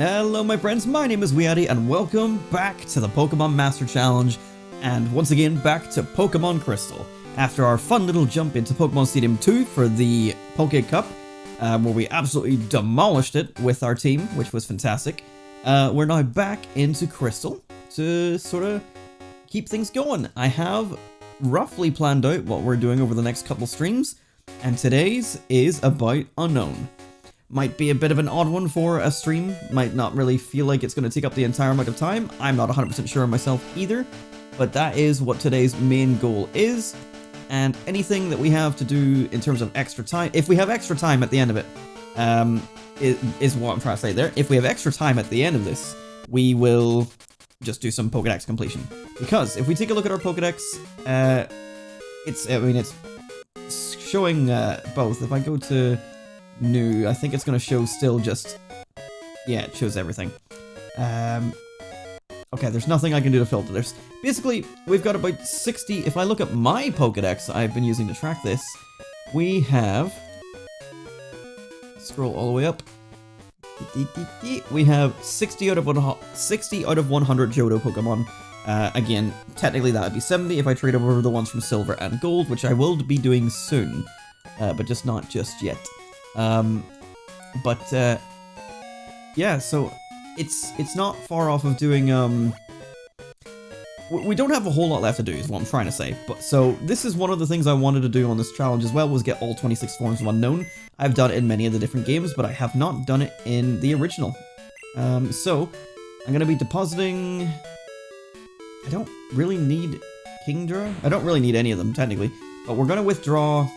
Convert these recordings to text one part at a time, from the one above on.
Hello my friends, my name is WeeAddy and welcome back to the Pokemon Master Challenge, and once again back to Pokemon Crystal. After our fun little jump into Pokemon Stadium 2 for the Poké Cup, where we absolutely demolished it with our team, which was fantastic, we're now back into Crystal to sort of keep things going. I have roughly planned out what we're doing over the next couple streams, and today's is about Unown. Might be a bit of an odd one for a stream, might not really feel like it's going to take up the entire amount of time. I'm not 100% sure myself either, but that is what today's main goal is. And anything that we have to do in terms of extra time, if we have extra time at the end of it, is what I'm trying to say there. If we have extra time at the end of this, we will just do some Pokédex completion. Because if we take a look at our Pokédex, it's showing both. If I go to new, I think it's going to show still just, yeah, it shows everything. Okay, there's nothing I can do to filter this. Basically, we've got about 60, if I look at my Pokédex I've been using to track this, we have, scroll all the way up, we have 60 out of 100 Johto Pokemon. Again, technically that would be 70 if I trade over the ones from Silver and Gold, which I will be doing soon, but just not just yet. Yeah, so it's not far off of doing, we don't have a whole lot left to do is what I'm trying to say, but so this is one of the things I wanted to do on this challenge as well, was get all 26 forms of Unown. I've done it in many of the different games, but I have not done it in the original. So I'm gonna be depositing, I don't really need Kingdra, I don't really need any of them technically, but we're gonna withdraw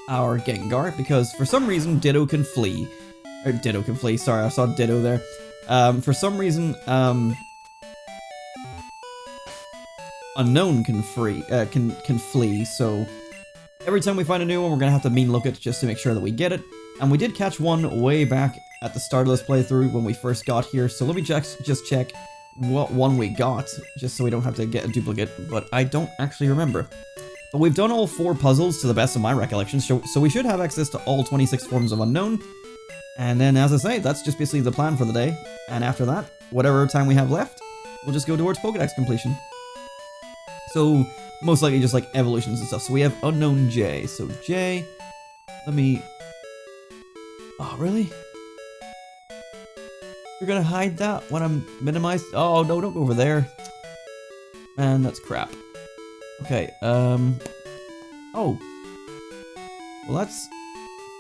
our Gengar, because for some reason Ditto can flee. Or Ditto can flee, sorry, I saw Ditto there. For some reason, Unown can flee, so every time we find a new one, we're gonna have to look at just to make sure that we get it. And we did catch one way back at the start of this playthrough when we first got here, so let me just check what one we got, just so we don't have to get a duplicate, but I don't actually remember. But we've done all 4 puzzles to the best of my recollection, so we should have access to all 26 forms of Unown. And then, as I say, that's just basically the plan for the day. And after that, whatever time we have left, we'll just go towards Pokédex completion. So, most likely just like evolutions and stuff. So we have Unown J. So J, let me... Oh, really? You're gonna hide that when I'm minimized? Oh, no, don't go over there. Man, that's crap. Okay, oh. Well, that's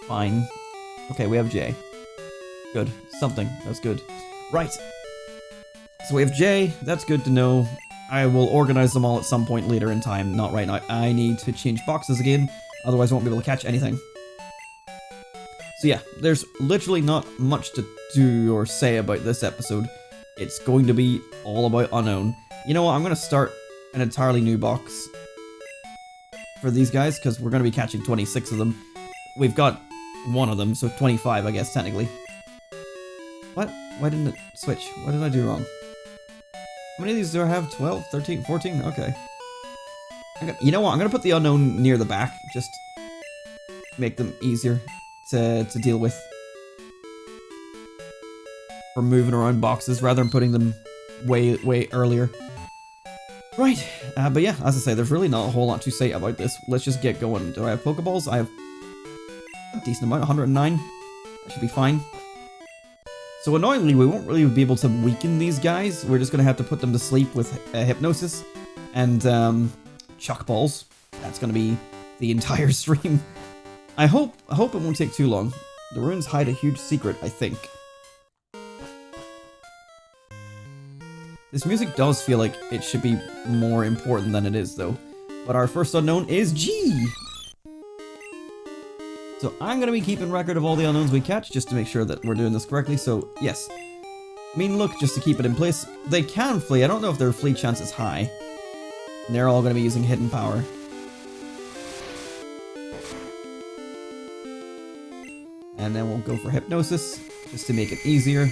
fine. Okay, we have J. Good. Something. That's good. Right. So we have J. That's good to know. I will organize them all at some point later in time. Not right now. I need to change boxes again. Otherwise I won't be able to catch anything. So yeah, there's literally not much to do or say about this episode. It's going to be all about Unown. You know what? I'm going to start an entirely new box for these guys, because we're going to be catching 26 of them. We've got one of them, so 25 I guess technically. What? Why didn't it switch? What did I do wrong? How many of these do I have? 12, 13, 14? Okay. You know what? I'm going to put the Unown near the back, just make them easier to deal with. For moving around boxes rather than putting them way earlier. Right, but yeah, as I say, there's really not a whole lot to say about this. Let's just get going. Do I have Pokeballs? I have a decent amount, 109. That should be fine. So annoyingly, we won't really be able to weaken these guys. We're just going to have to put them to sleep with Hypnosis and Chuck Balls. That's going to be the entire stream. I hope it won't take too long. The ruins hide a huge secret, I think. This music does feel like it should be more important than it is, though. But our first Unown is G! So I'm going to be keeping record of all the Unowns we catch, just to make sure that we're doing this correctly, so yes. Look, just to keep it in place, they can flee. I don't know if their flee chance is high. And they're all going to be using Hidden Power. And then we'll go for Hypnosis, just to make it easier.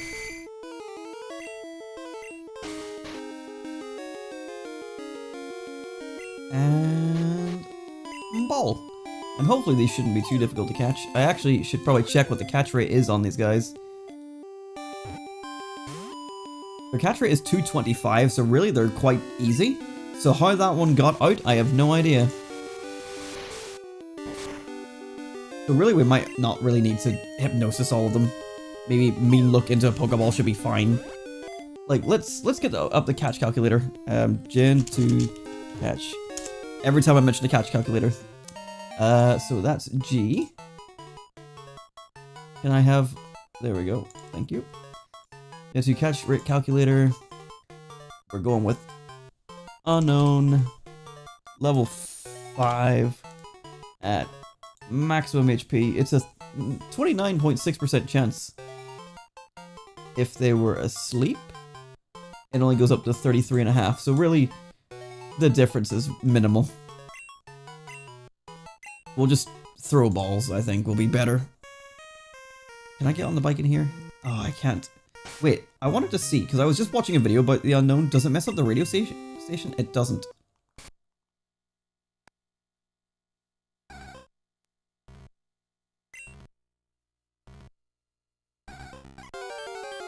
And Ball. And hopefully these shouldn't be too difficult to catch. I actually should probably check what the catch rate is on these guys. Their catch rate is 225, so really they're quite easy. So how that one got out, I have no idea. So really we might not really need to hypnosis all of them. Maybe mean look into a Pokeball should be fine. Like, let's get up the catch calculator. Gen to catch. Every time I mention the catch calculator. So that's G. Can I have... There we go. Thank you. Gen to catch rate calculator. We're going with Unown. Level 5. At maximum HP. It's a 29.6% chance. If they were asleep. It only goes up to 33.5, so really, the difference is minimal. We'll just throw balls, I think, will be better. Can I get on the bike in here? Oh, I can't. Wait, I wanted to see, because I was just watching a video about the Unown. Does it mess up the radio station? It doesn't.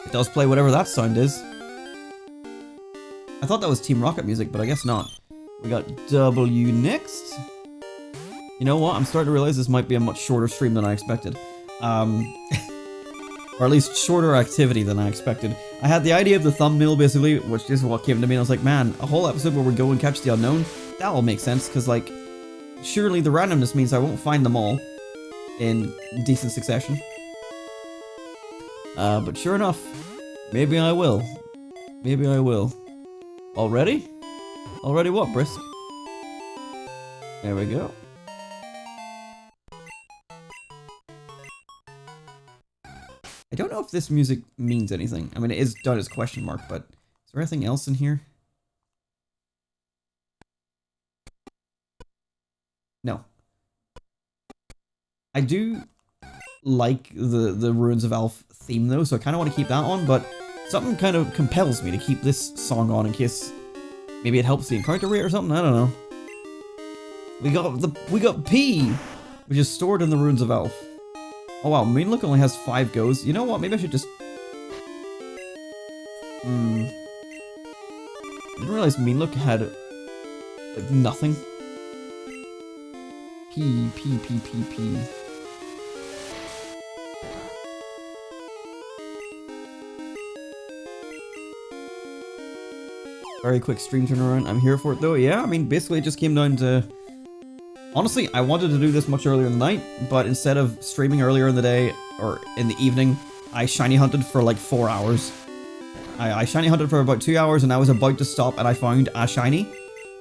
It does play whatever that sound is. I thought that was Team Rocket music, but I guess not. We got W next. You know what? I'm starting to realize this might be a much shorter stream than I expected. Or at least shorter activity than I expected. I had the idea of the thumbnail, basically, which is what came to me, and I was like, man, a whole episode where we go and catch the Unown? That will make sense, because, like, surely the randomness means I won't find them all in decent succession. But sure enough, maybe I will. Maybe I will. Already? Already what, Brisk? There we go. I don't know if this music means anything. I mean, it is done as question mark, but is there anything else in here? No. I do like the Ruins of Alph theme though, so I kind of want to keep that on, but something kind of compels me to keep this song on in case maybe it helps the encounter rate or something. I don't know. We got P, which is stored in the Ruins of Alph. Oh wow, Meanlook only has 5 goes. You know what? Maybe I should just. I didn't realize Meanlook had like nothing. P. Very quick stream turnaround. I'm here for it though. Yeah, I mean, basically it just came down to... Honestly, I wanted to do this much earlier in the night, but instead of streaming earlier in the day, or in the evening, I shiny hunted for like 4 hours. I shiny hunted for about 2 hours and I was about to stop and I found a shiny.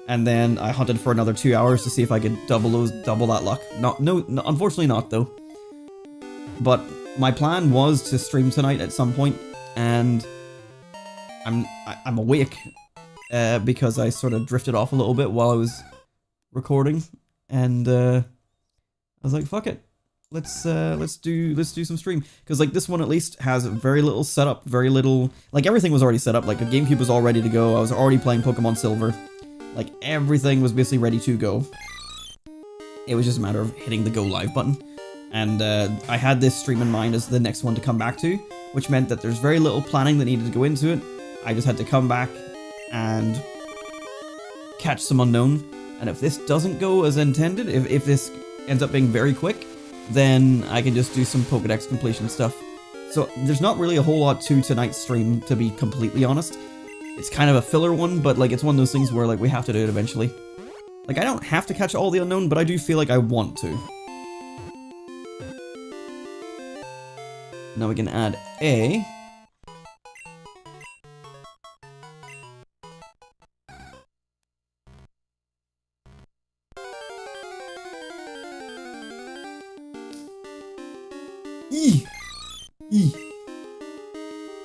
And then I hunted for another 2 hours to see if I could double that luck. No, unfortunately not though. But my plan was to stream tonight at some point, and I'm awake. Because I sort of drifted off a little bit while I was recording, and I was like, "Fuck it, let's do some stream." Because like this one at least has very little setup, very little, like everything was already set up. Like the GameCube was all ready to go. I was already playing Pokemon Silver, like everything was basically ready to go. It was just a matter of hitting the go live button, and I had this stream in mind as the next one to come back to, which meant that there's very little planning that needed to go into it. I just had to come back and catch some Unown, and if this doesn't go as intended, if this ends up being very quick, then I can just do some Pokedex completion stuff. So there's not really a whole lot to tonight's stream, to be completely honest. It's kind of a filler one, but like it's one of those things where like we have to do it eventually. Like I don't have to catch all the Unown, but I do feel like I want to. Now we can add A.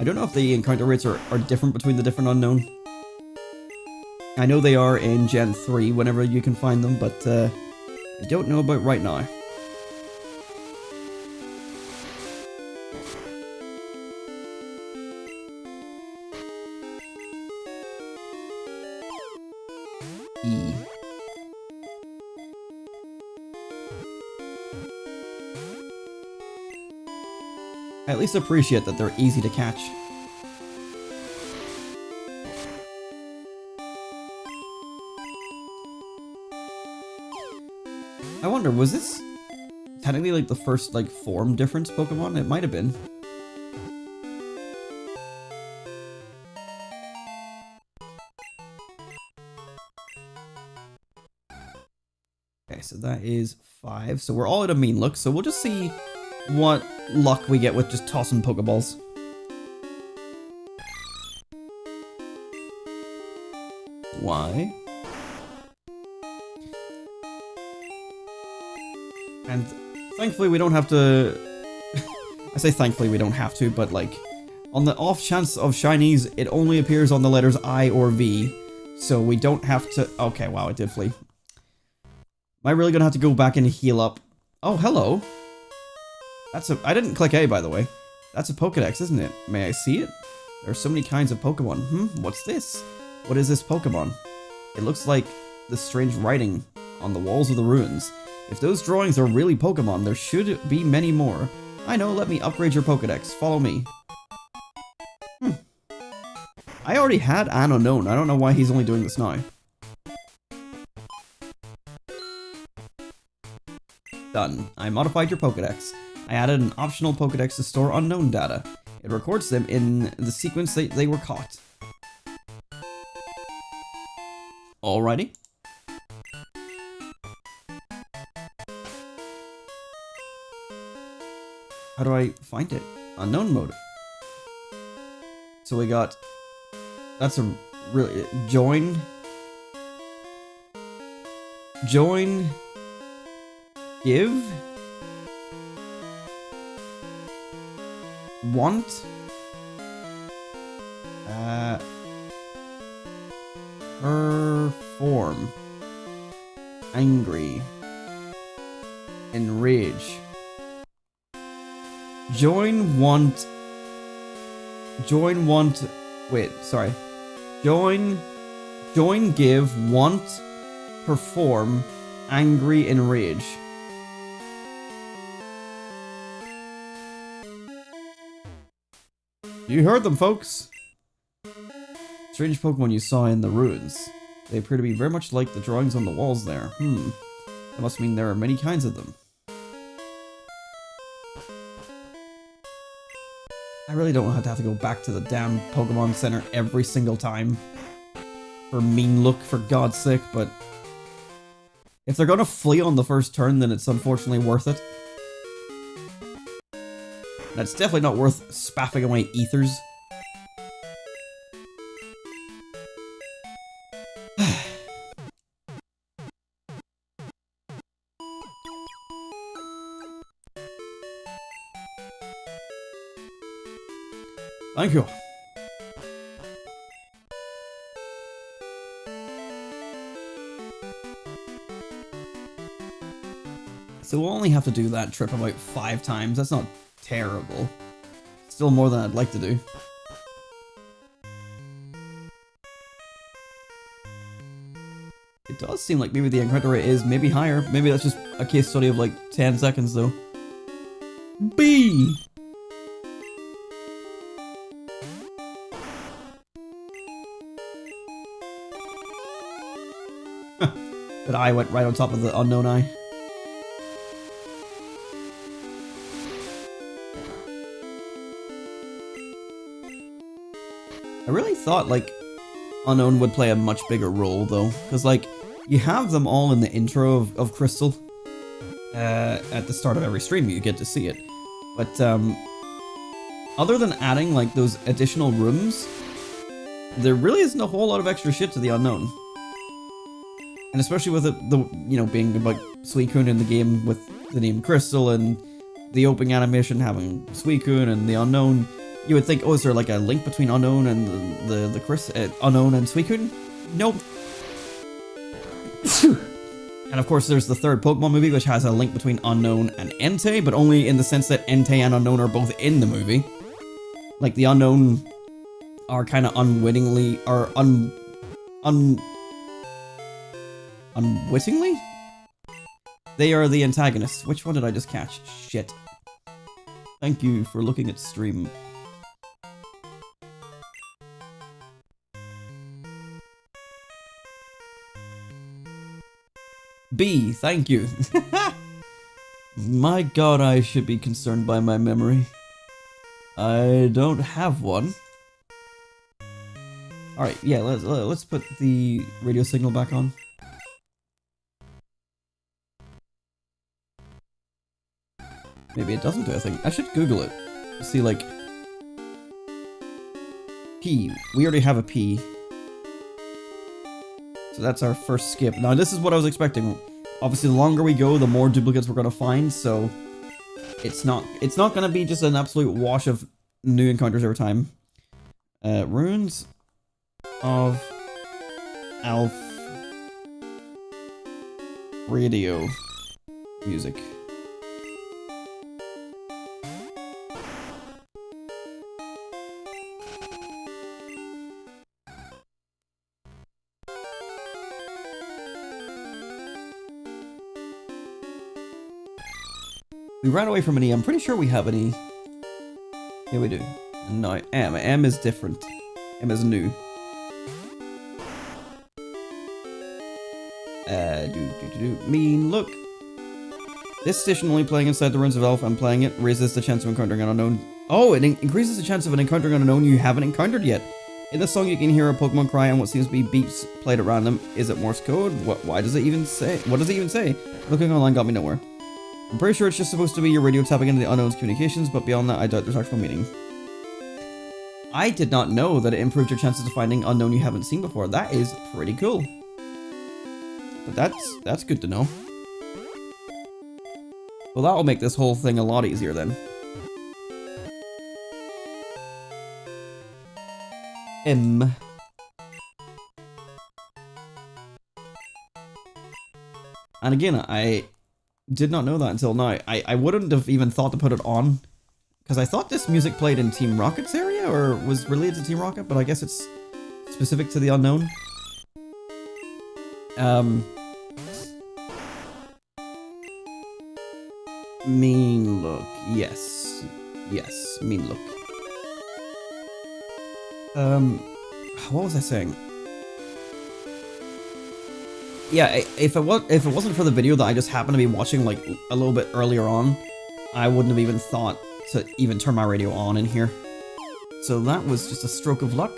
I don't know if the encounter rates are different between the different Unown. I know they are in Gen 3 whenever you can find them, but I don't know about right now. E. I at least appreciate that they're easy to catch. I wonder, was this technically like the first like form difference Pokemon? It might have been. Okay, so that is 5. So we're all at a mean look. So we'll just see what luck we get with just tossing Pokeballs. Why? And thankfully we don't have to... I say thankfully we don't have to, but like, on the off chance of shinies, it only appears on the letters I or V. So we don't have to... Okay, wow, it did flee. Am I really gonna have to go back and heal up? Oh, hello. That's a... I didn't click A, by the way. That's a Pokedex, isn't it? May I see it? There are so many kinds of Pokemon. What's this? What is this Pokemon? It looks like the strange writing on the walls of the ruins. If those drawings are really Pokemon, there should be many more. I know, let me upgrade your Pokedex. Follow me. I already had an Unown. I don't know why he's only doing this now. Done. I modified your Pokedex. I added an optional Pokedex to store Unown data. It records them in the sequence they were caught. Alrighty. How do I find it? Unown mode. So we got... That's a really... Join... Give... Want... Perform. Angry. Enrage. Join, want... Wait, sorry. Join, give, want, perform, angry, enrage. You heard them, folks. Strange Pokemon you saw in the ruins. They appear to be very much like the drawings on the walls there. That must mean there are many kinds of them. I really don't want to have to go back to the damn Pokemon Center every single time for mean look, for God's sake, but if they're gonna flee on the first turn, then it's unfortunately worth it. And it's definitely not worth spaffing away ethers. Thank you. So we'll only have to do that trip about 5 times. That's not terrible. Still more than I'd like to do. It does seem like maybe the encounter rate is maybe higher. Maybe that's just a case study of like 10 seconds though. B! That eye went right on top of the Unown eye. I really thought, like, Unown would play a much bigger role, though. Because, like, you have them all in the intro of Crystal. At the start of every stream, you get to see it. But, other than adding, like, those additional rooms, there really isn't a whole lot of extra shit to the Unown. And especially with the you know, being about Suicune in the game with the name Crystal and the opening animation having Suicune and the Unown, you would think, oh, is there like a link between Unown and the Unown and Suicune? Nope. And of course there's the third Pokemon movie which has a link between Unown and Entei, but only in the sense that Entei and Unown are both in the movie. Like the Unown are kind of unwittingly, or unwittingly? They are the antagonists. Which one did I just catch? Shit. Thank you for looking at stream. B, thank you. My god, I should be concerned by my memory. I don't have one. Alright, yeah, let's put the radio signal back on. Maybe it doesn't do a thing. I should Google it. See, like... P. We already have a P. So that's our first skip. Now, this is what I was expecting. Obviously, the longer we go, the more duplicates we're going to find, so... It's not going to be just an absolute wash of new encounters every time. Ruins of Alph radio music. We ran away from an E. I'm pretty sure we have an E. Yeah, we do. No, M. M is different. M is new. Mean look. This station only playing inside the Ruins of Alph. I'm playing it. Raises the chance of encountering an unknown. Oh, it increases the chance of encountering an unknown you haven't encountered yet. In the song, you can hear a Pokemon cry and what seems to be beeps played at random. Is it Morse code? Why does it even say? What does it even say? Looking online got me nowhere. I'm pretty sure it's just supposed to be your radio tapping into the unknown's communications, but beyond that, I doubt there's actual meaning. I did not know that it improved your chances of finding unknown you haven't seen before. That is pretty cool. But that's good to know. Well, that'll make this whole thing a lot easier then. M. And again, I did not know that until now. I wouldn't have even thought to put it on, because I thought this music played in Team Rocket's area, or was related to Team Rocket, but I guess it's specific to the unknown. Mean look. Yes. Yes, mean look. What was I saying? Yeah, if it wasn't for the video that I just happened to be watching like a little bit earlier on, I wouldn't have even thought to even turn my radio on in here. So that was just a stroke of luck.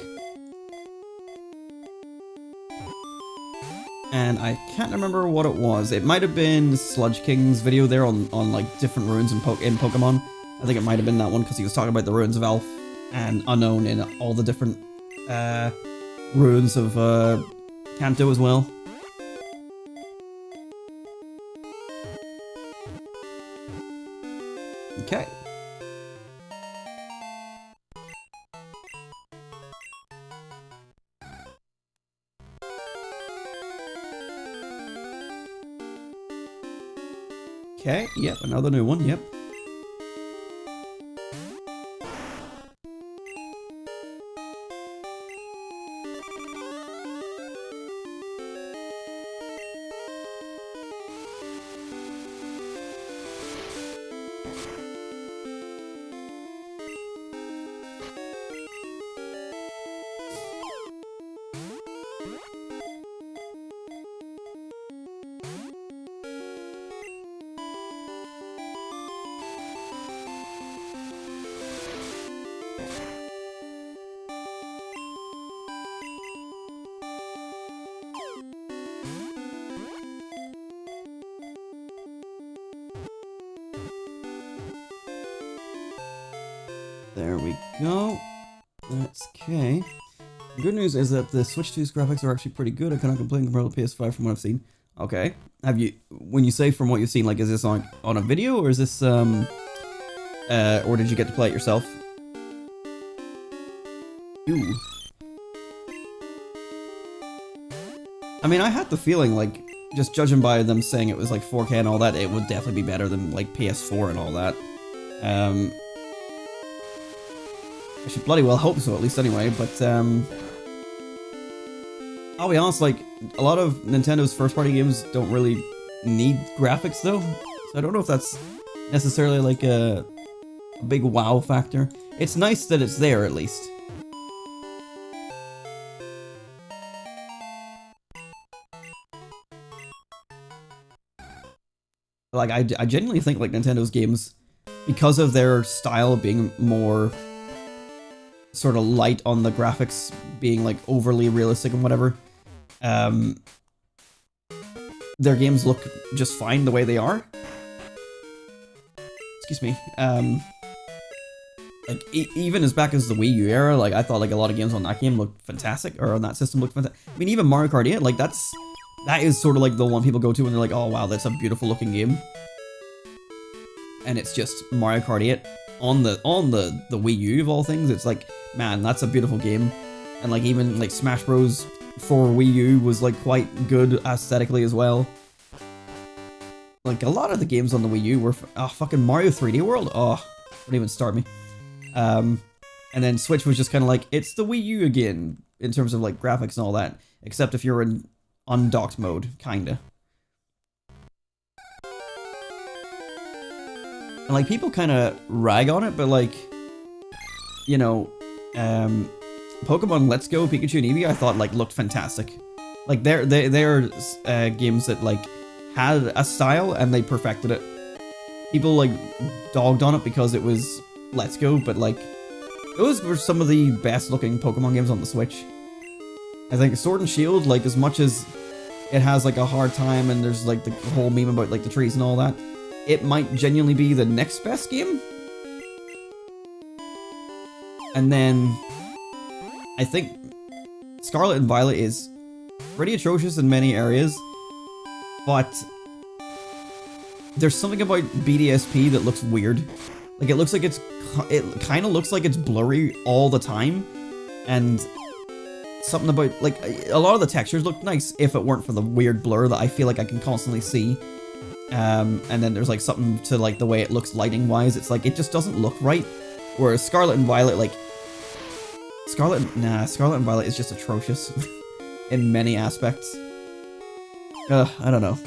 And I can't remember what it was. It might have been Sludge King's video there on like different ruins in Pokemon. I think it might have been that one because he was talking about the Ruins of Alph and Unown in all the different ruins of Kanto as well. Okay. Okay, yep, another new one, yep. There we go. That's okay. The good news is that the Switch 2's graphics are actually pretty good. I cannot complain compared to PS5 from what I've seen. Okay. Have you, when you say from what you've seen, like, is this on a video, or is this, or did you get to play it yourself? Ooh. I mean, I had the feeling, like, just judging by them saying it was, like, 4K and all that, it would definitely be better than, like, PS4 and all that. I should bloody well hope so, at least anyway, but, I'll be honest, like, a lot of Nintendo's first-party games don't really need graphics, though, so I don't know if that's necessarily, like, a big wow factor. It's nice that it's there, at least. like I genuinely think like Nintendo's games, because of their style being more sort of light on the graphics, being like overly realistic and whatever, their games look just fine the way they are. Excuse me. Like even as back as the Wii U era, like I thought like a lot of games on that game looked fantastic, or on that system looked fantastic. I mean, even Mario Kart 8, like that is sort of like the one people go to when they're like, oh wow, that's a beautiful looking game. And it's just Mario Kart 8 on the Wii U of all things. It's like, man, that's a beautiful game. And like even like Smash Bros for Wii U was like quite good aesthetically as well. Like a lot of the games on the Wii U were fucking Mario 3D World. Oh, don't even start me. And then Switch was just kind of like, it's the Wii U again in terms of like graphics and all that, except if you're in undocked mode, kinda. And like people kind of rag on it, but like, you know, Pokemon Let's Go, Pikachu and Eevee, I thought like looked fantastic. Like they're games that like had a style and they perfected it. People like dogged on it because it was Let's Go, but like those were some of the best looking Pokemon games on the Switch. I think Sword and Shield, like as much as it has like a hard time and there's like the whole meme about like the trees and all that, it might genuinely be the next best game. And then I think Scarlet and Violet is pretty atrocious in many areas, but there's something about BDSP that looks weird. Like it looks like it kind of looks like it's blurry all the time, and something about like a lot of the textures look nice if it weren't for the weird blur that I feel like I can constantly see. And then there's like something to like the way it looks lighting wise. It's like it just doesn't look right. Whereas Scarlet and Violet, like Scarlet and Violet is just atrocious in many aspects. I don't know.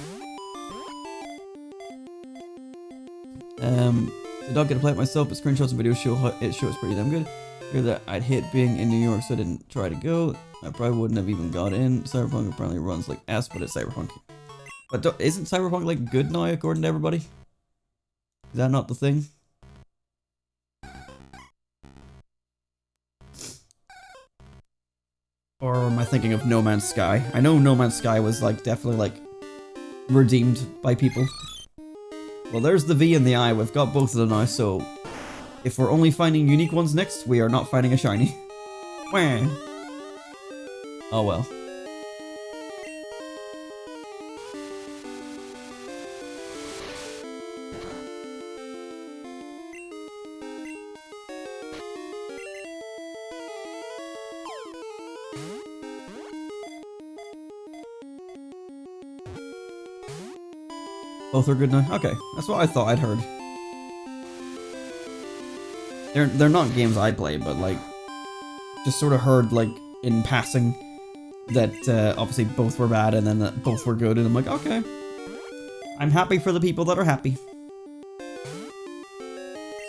I don't get to play it myself, but screenshots and videos show it's pretty damn good. Hear that I'd hate being in New York, so I didn't try to go. I probably wouldn't have even got in. Cyberpunk apparently runs like S, but it's Cyberpunk. But isn't Cyberpunk like good now, according to everybody? Is that not the thing? Or am I thinking of No Man's Sky? I know No Man's Sky was like definitely like redeemed by people. Well, there's the V and the I. We've got both of them now, so if we're only finding unique ones next, we are not finding a shiny. Wah. Oh well. Both are good now? Okay, that's what I thought I'd heard. They're not games I play, but like, just sort of heard like in passing that obviously both were bad and then that both were good, and I'm like, okay. I'm happy for the people that are happy.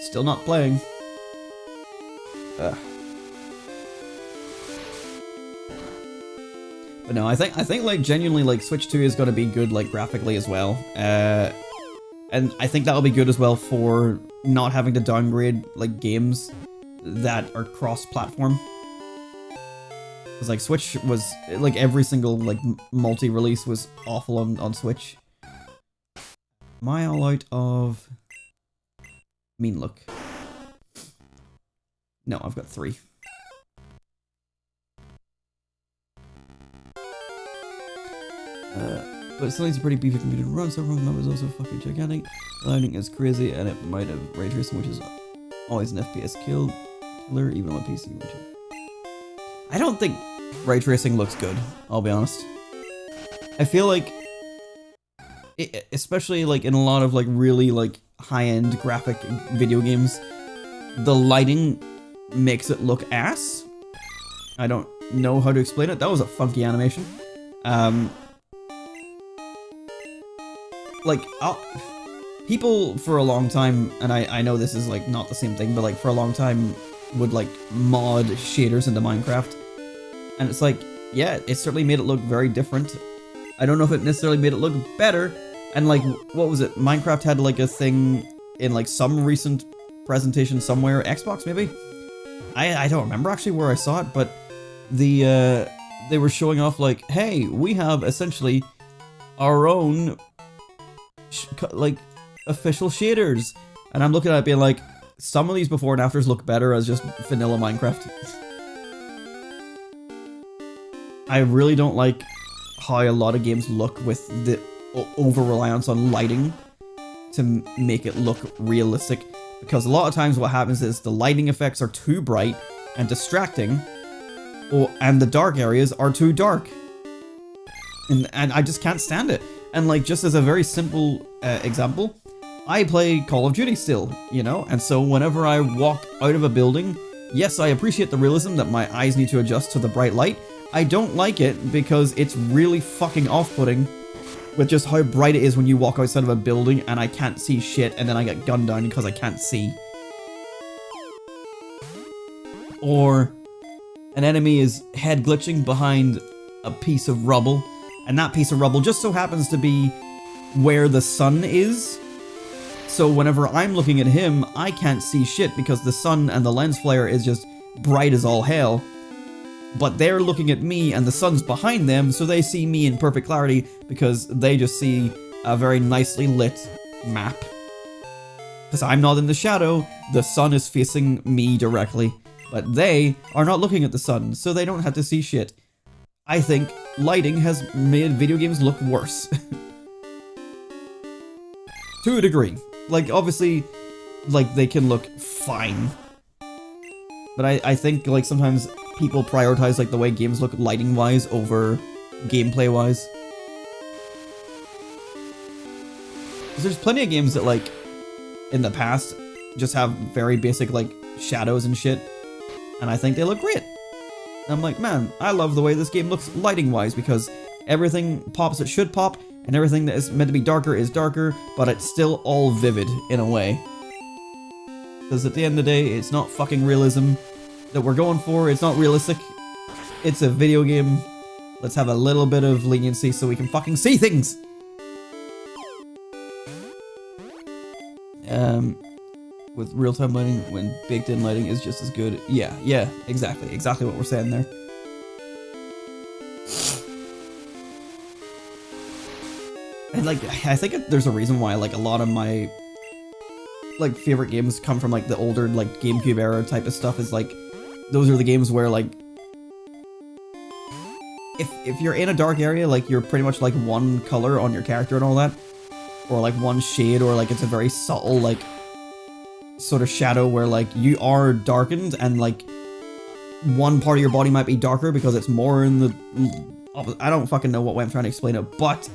Still not playing. Ugh. But no, I think like genuinely like Switch 2 is going to be good like graphically as well. And I think that'll be good as well for not having to downgrade like games that are cross-platform. Because like Switch was like every single like multi-release was awful on Switch. Am I all out of mean look? No, I've got 3. But it still needs a pretty beefy computer to run, so that was also fucking gigantic. The lighting is crazy, and it might have ray tracing, which is always an FPS killer, even on PC. Which I don't think ray tracing looks good, I'll be honest. I feel like, especially like in a lot of like really like high-end graphic video games, the lighting makes it look ass. I don't know how to explain it. That was a funky animation. Like, people for a long time, and I know this is like not the same thing, but like for a long time would like mod shaders into Minecraft. And it's like, yeah, it certainly made it look very different. I don't know if it necessarily made it look better, And like, what was it? Minecraft had like a thing in like some recent presentation somewhere, Xbox maybe? I don't remember actually where I saw it, but they were showing off like, hey, we have essentially our own like official shaders. And I'm looking at it being like, some of these before and afters look better as just vanilla Minecraft. I really don't like how a lot of games look with the over-reliance on lighting to make it look realistic. Because a lot of times what happens is the lighting effects are too bright and distracting, and the dark areas are too dark. And I just can't stand it. And like, just as a very simple example, I play Call of Duty still, you know? And so whenever I walk out of a building, yes, I appreciate the realism that my eyes need to adjust to the bright light. I don't like it because it's really fucking off-putting with just how bright it is when you walk outside of a building and I can't see shit and then I get gunned down because I can't see. Or an enemy is head glitching behind a piece of rubble, and that piece of rubble just so happens to be where the sun is. So whenever I'm looking at him, I can't see shit because the sun and the lens flare is just bright as all hell. But they're looking at me and the sun's behind them, so they see me in perfect clarity because they just see a very nicely lit map. Because I'm not in the shadow, the sun is facing me directly. But they are not looking at the sun, so they don't have to see shit. I think lighting has made video games look worse. To a degree. Like, obviously, like, they can look fine. But I think, like, sometimes people prioritize, like, the way games look lighting-wise over gameplay-wise. Because there's plenty of games that, like, in the past, just have very basic, like, shadows and shit. And I think they look great. And I'm like, man, I love the way this game looks lighting-wise, because everything pops that should pop, and everything that is meant to be darker is darker, but it's still all vivid in a way. Because at the end of the day, it's not fucking realism that we're going for, it's not realistic. It's a video game. Let's have a little bit of leniency so we can fucking see things! With real-time lighting, when baked-in lighting is just as good. Yeah, exactly what we're saying there. And like, I think there's a reason why, like, a lot of my, like, favorite games come from, like, the older, like, GameCube era type of stuff. Is like, those are the games where, like, if you're in a dark area, like, you're pretty much, like, one color on your character and all that. Or, like, one shade, or, like, it's a very subtle, like, sort of shadow where, like, you are darkened and, like, one part of your body might be darker because it's more in the... I don't fucking know what way I'm trying to explain it, but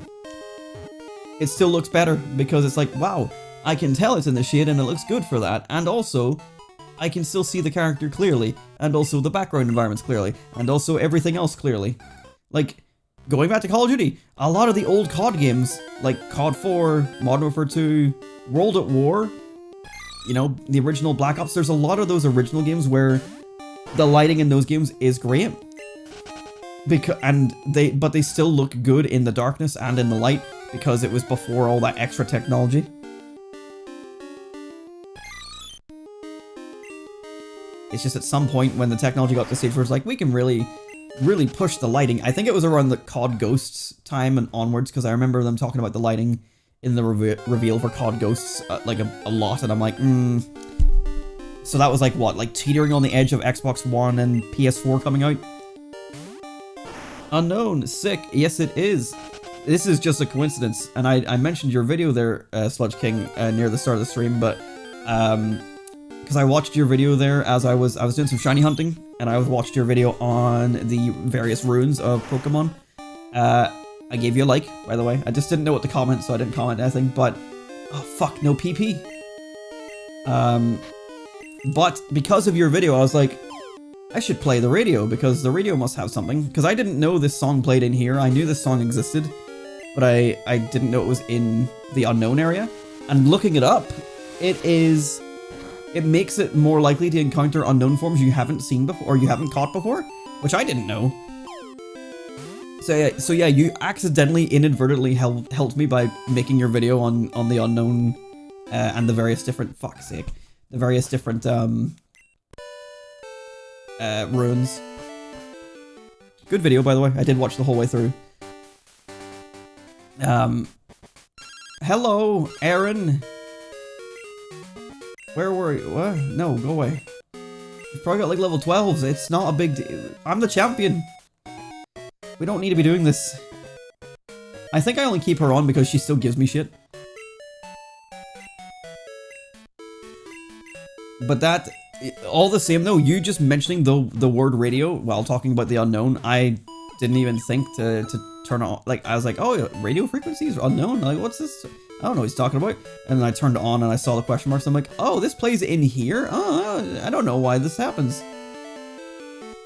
it still looks better because it's like, wow, I can tell it's in the shade and it looks good for that. And also, I can still see the character clearly, and also the background environments clearly, and also everything else clearly. Like, going back to Call of Duty, a lot of the old COD games, like COD 4, Modern Warfare 2, World at War, you know, the original Black Ops, there's a lot of those original games where the lighting in those games is great. But they still look good in the darkness and in the light because it was before all that extra technology. It's just at some point when the technology got to the stage where it's like, we can really push the lighting. I think it was around the COD Ghosts time and onwards, because I remember them talking about the lighting in the reveal for COD Ghosts like a lot, and I'm like, So that was like what, like teetering on the edge of Xbox One and PS4 coming out? Unown, sick, yes it is. This is just a coincidence, and I mentioned your video there, Sludge King, near the start of the stream, but because I watched your video there as I was doing some shiny hunting, and I watched your video on the various ruins of Pokemon. I gave you a like, by the way. I just didn't know what to comment, so I didn't comment anything, but... Oh, fuck, no PP. But because of your video, I was like, I should play the radio, because the radio must have something. Because I didn't know this song played in here. I knew this song existed, but I didn't know it was in the Unown area. And looking it up, it makes it more likely to encounter unknown forms you haven't seen before, or you haven't caught before, which I didn't know. So yeah, you accidentally, inadvertently helped me by making your video on the Unown and the various different, fuck's sake, the various different ruins. Good video, by the way. I did watch the whole way through. Hello, Aaron. Where were you? What? No, go away. You've probably got like level 12s. It's not a big deal. I'm the champion. We don't need to be doing this. I think I only keep her on because she still gives me shit. But that, all the same though, you just mentioning the word radio while talking about the Unown, I didn't even think to turn it on. Like, I was like, oh, radio frequencies are unknown. Like, what's this? I don't know what he's talking about. And then I turned it on and I saw the question marks. I'm like, oh, this plays in here? Oh, I don't know why this happens.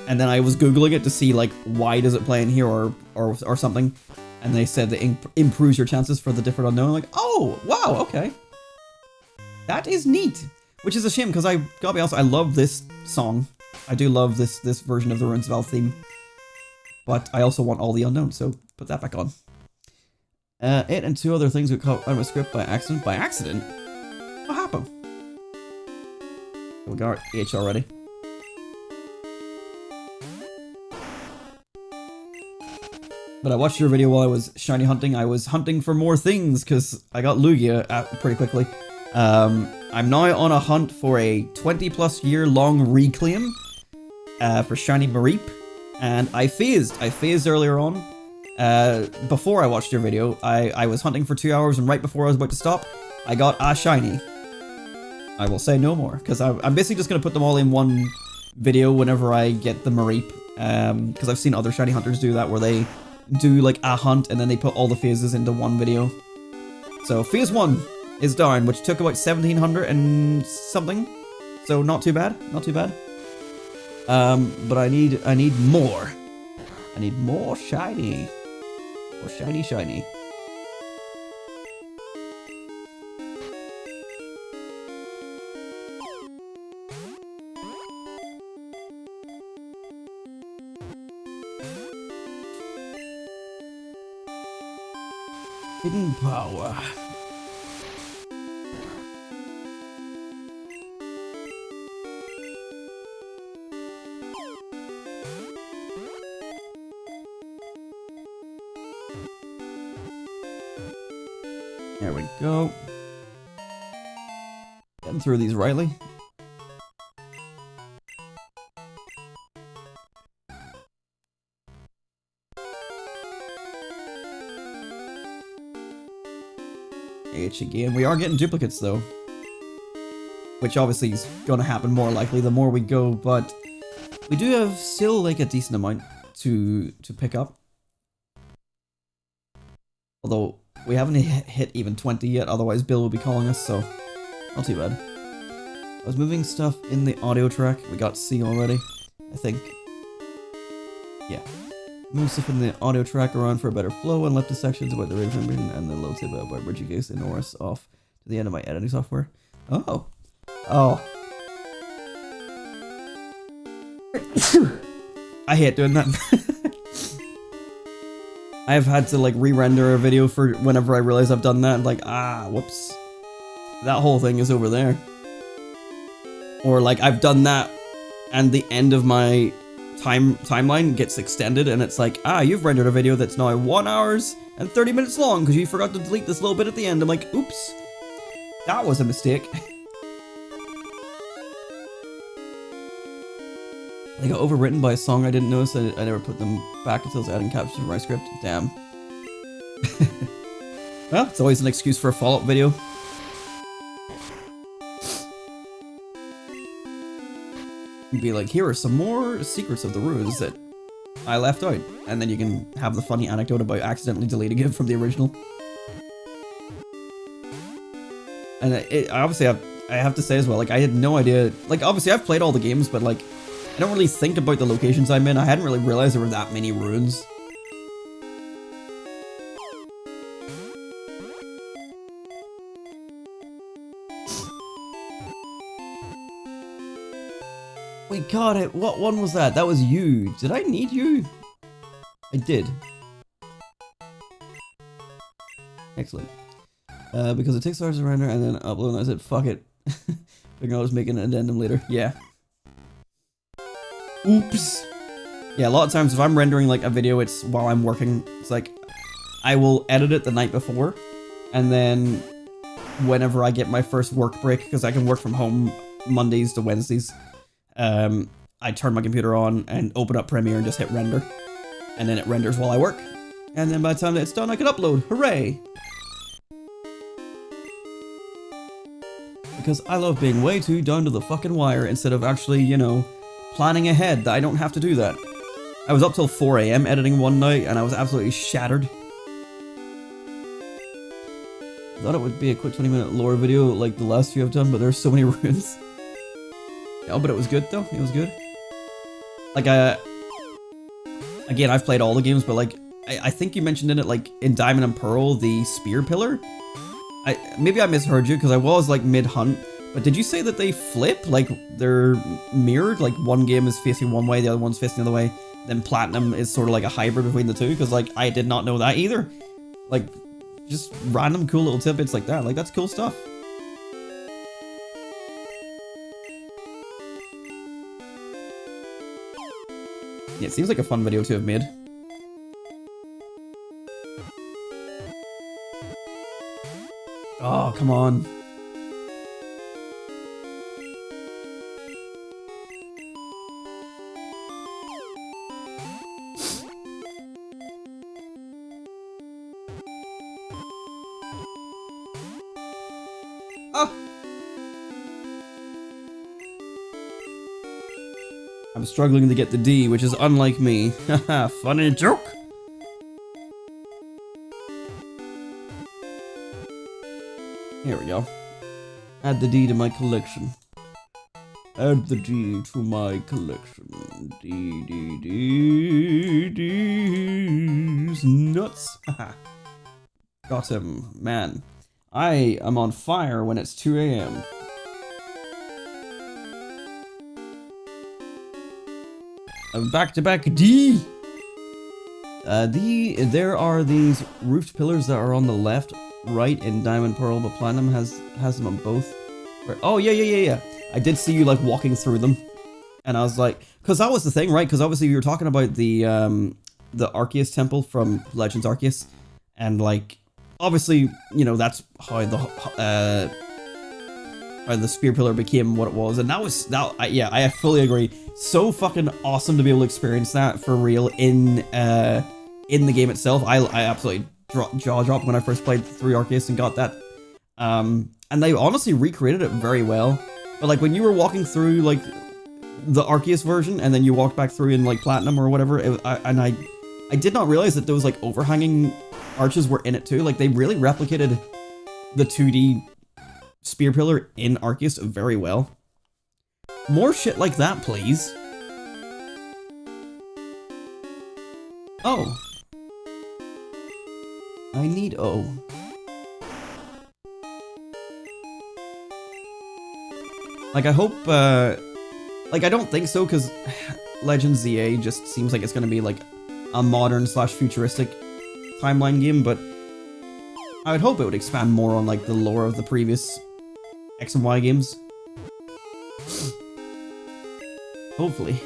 And then I was Googling it to see, like, why does it play in here or something. And they said that it improves your chances for the different Unown. I'm like, oh, wow, okay. That is neat. Which is a shame, because I gotta be honest, I love this song. I do love this version of the Ruins of Alph theme. But I also want all the Unown, so put that back on. It and 2 other things we caught out of my script by accident. By accident? What happened? We got our H already. But I watched your video while I was shiny hunting. I was hunting for more things, because I got Lugia pretty quickly. I'm now on a hunt for a 20+ year long reclaim for shiny Mareep. And I phased earlier on. Before I watched your video, I was hunting for 2 hours, and right before I was about to stop, I got a shiny. I will say no more, because I'm basically just going to put them all in one video whenever I get the Mareep. Because I've seen other shiny hunters do that, where they do like a hunt and then they put all the phases into one video. So phase 1 is down, which took about 1700 and something. So not too bad, not too bad. But I need more. I need more shiny. More shiny. Hidden power. There we go. Getting through these rightly. H again. We are getting duplicates though, which obviously is going to happen more likely the more we go, but we do have still like a decent amount to pick up. Although we haven't hit even 20 yet, otherwise Bill will be calling us, so not too bad. I was moving stuff in the audio track. We got C already, I think. Yeah. Move stuff in the audio track around for a better flow, and left the sections about the Raven and the little tip about bridging case and Norris off to the end of my editing software. Oh. Oh. I hate doing that. I've had to like re-render a video for whenever I realize I've done that, and like, whoops. That whole thing is over there. Or like I've done that and the end of my timeline gets extended, and it's like, you've rendered a video that's now 1 hour and 30 minutes long because you forgot to delete this little bit at the end. I'm like, oops, that was a mistake. They got overwritten by a song I didn't notice. I never put them back until I was adding captions to my script. Damn. Well, it's always an excuse for a follow-up video. Be like, here are some more secrets of the ruins that I left out, and then you can have the funny anecdote about accidentally deleting it from the original. And obviously I have to say as well, like, I had no idea, like, obviously I've played all the games, but like, I don't really think about the locations I'm in. I hadn't really realized there were that many ruins. We got it. What one was that? That was you. Did I need you? I did. Excellent. Because it takes hours to render and then upload, and I said, fuck it. Figuring I was making an addendum later. Yeah. Oops. Yeah, a lot of times if I'm rendering like a video, it's while I'm working. It's like, I will edit it the night before, and then whenever I get my first work break, because I can work from home Mondays to Wednesdays, I turn my computer on and open up Premiere and just hit render. And then it renders while I work. And then by the time that it's done, I can upload. Hooray! Because I love being way too down to the fucking wire instead of actually, you know, planning ahead that I don't have to do that. I was up till 4 AM editing one night and I was absolutely shattered. I thought it would be a quick 20-minute lore video like the last few I've done, but there's so many ruins. Yeah, but it was good though. It was good. Like, again, I've played all the games, but like, I think you mentioned in it, like, in Diamond and Pearl, the spear pillar? Maybe I misheard you, because I was, like, mid-hunt, but did you say that they flip? Like, they're mirrored? Like, one game is facing one way, the other one's facing the other way, then Platinum is sort of like a hybrid between the two, because, like, I did not know that either. Like, just random cool little tidbits like that. Like, that's cool stuff. Yeah, it seems like a fun video to have made. Oh, come on. Oh! I'm struggling to get the D, which is unlike me. Haha, funny joke! Here we go. Add the D to my collection. Add the D to my collection. D's nuts. Haha. Got him. Man, I am on fire when it's 2 AM. Back-to-back D! There are these roofed pillars that are on the left, right in Diamond Pearl, but Platinum has them on both. Oh, yeah. I did see you, like, walking through them. And I was like... Because that was the thing, right? Because obviously you were talking about the Arceus Temple from Legends Arceus. And, like, obviously, you know, that's how the spear pillar became what it was, and yeah, I fully agree. So fucking awesome to be able to experience that for real in the game itself. I absolutely jaw dropped when I first played through Arceus and got that. And they honestly recreated it very well. But like when you were walking through like the Arceus version, and then you walked back through in like Platinum or whatever, I did not realize that those like overhanging arches were in it too. Like they really replicated the 2D spear pillar in Arceus very well. More shit like that, please. Oh. I need O. Like, I hope, like, I don't think so, because Legends ZA just seems like it's gonna be, like, a modern/futuristic timeline game, but I would hope it would expand more on, like, the lore of the previous X and Y games. Hopefully.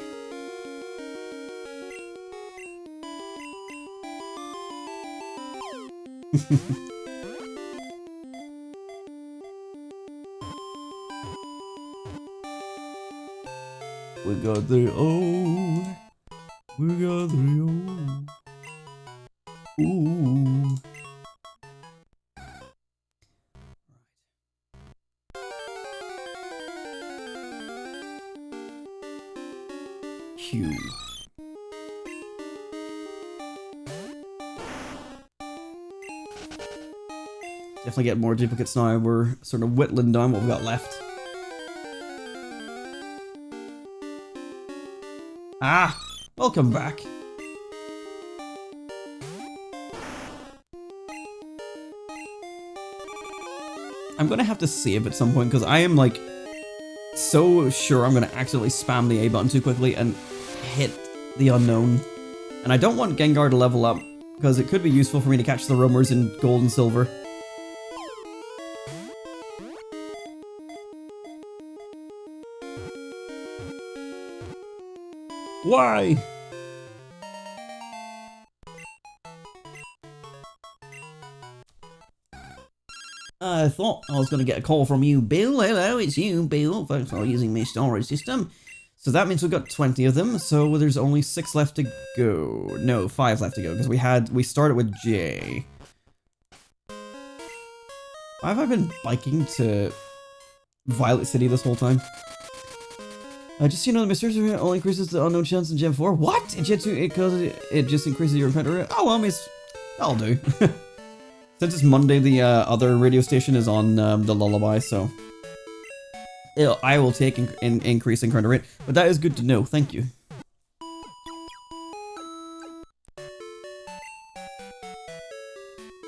We got the O. We got the O. Ooh. Q. Definitely get more duplicates now. We're sort of whittling down what we've got left. Ah! Welcome back. I'm gonna have to save at some point because I am like so sure I'm gonna accidentally spam the A button too quickly and hit the unknown. And I don't want Gengar to level up because it could be useful for me to catch the roamers in gold and silver. Why? I thought I was going to get a call from you, Bill. Hello, it's you, Bill. Thanks for using my storage system. So that means we've got 20 of them, so there's only 6 left to go. No, 5 left to go, because we started with J. Why have I been biking to Violet City this whole time? Just so you know, the Masters only increases the unknown chance in Gen 4. What? In Gen 2, it just increases your encounter rate? Oh, well, miss. That'll do. Since it's Monday, the other radio station is on the Lullaby, so I will take increase encounter rate. But that is good to know. Thank you.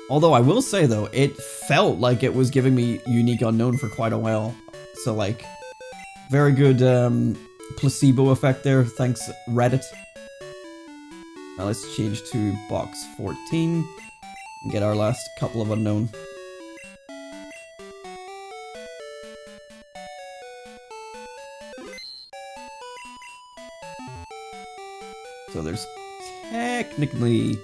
Although I will say though, it felt like it was giving me unique unknown for quite a while. So like, very good placebo effect there. Thanks Reddit. Now let's change to box 14. And get our last couple of unknown. So there's technically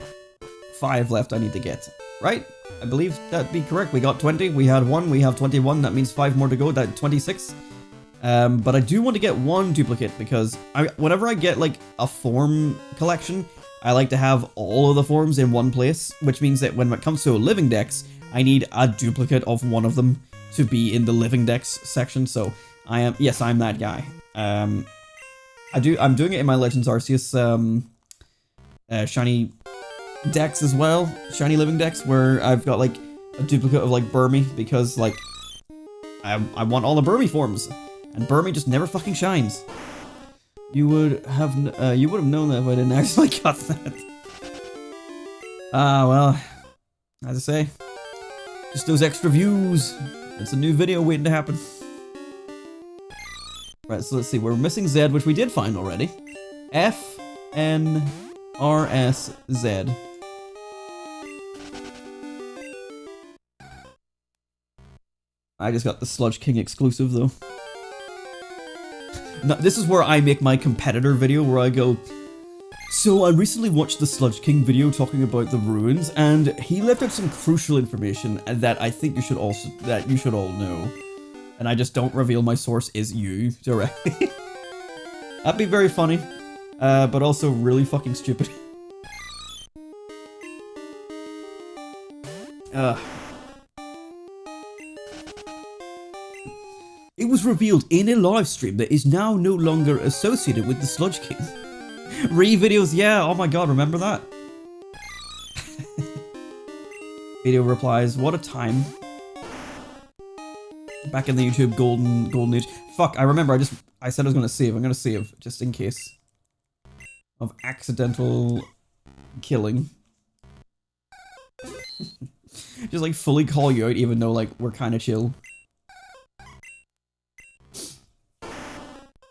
5 left I need to get, right? I believe that'd be correct. We got 20, we had 1, we have 21, that means 5 more to go, that's 26. But I do want to get 1 duplicate because whenever I get like a form collection, I like to have all of the forms in one place, which means that when it comes to a Living Dex, I need a duplicate of one of them to be in the Living Dex section. So yes, I'm that guy. I'm doing it in my Legends Arceus shiny Dex as well, shiny Living Dex, where I've got like a duplicate of like Burmy because like I want all the Burmy forms, and Burmy just never fucking shines. You would have known that if I didn't actually cut that. Well, as I say, just those extra views. It's a new video waiting to happen. Right, so let's see. We're missing Z, which we did find already. F N R S Z. I just got the Sludge King exclusive though. Now, this is where I make my competitor video where I go, so I recently watched the Sludge King video talking about the ruins, and he left out some crucial information that I think you should all know. And I just don't reveal my source is you directly. That'd be very funny, but also really fucking stupid. It was revealed in a live stream that is now no longer associated with the Sludge King. Re-videos, yeah, oh my god, remember that? Video replies, what a time. Back in the YouTube golden age. Fuck, I remember, I said I was gonna save. I'm gonna save, just in case of accidental killing. Just like fully call you out even though like we're kinda chill.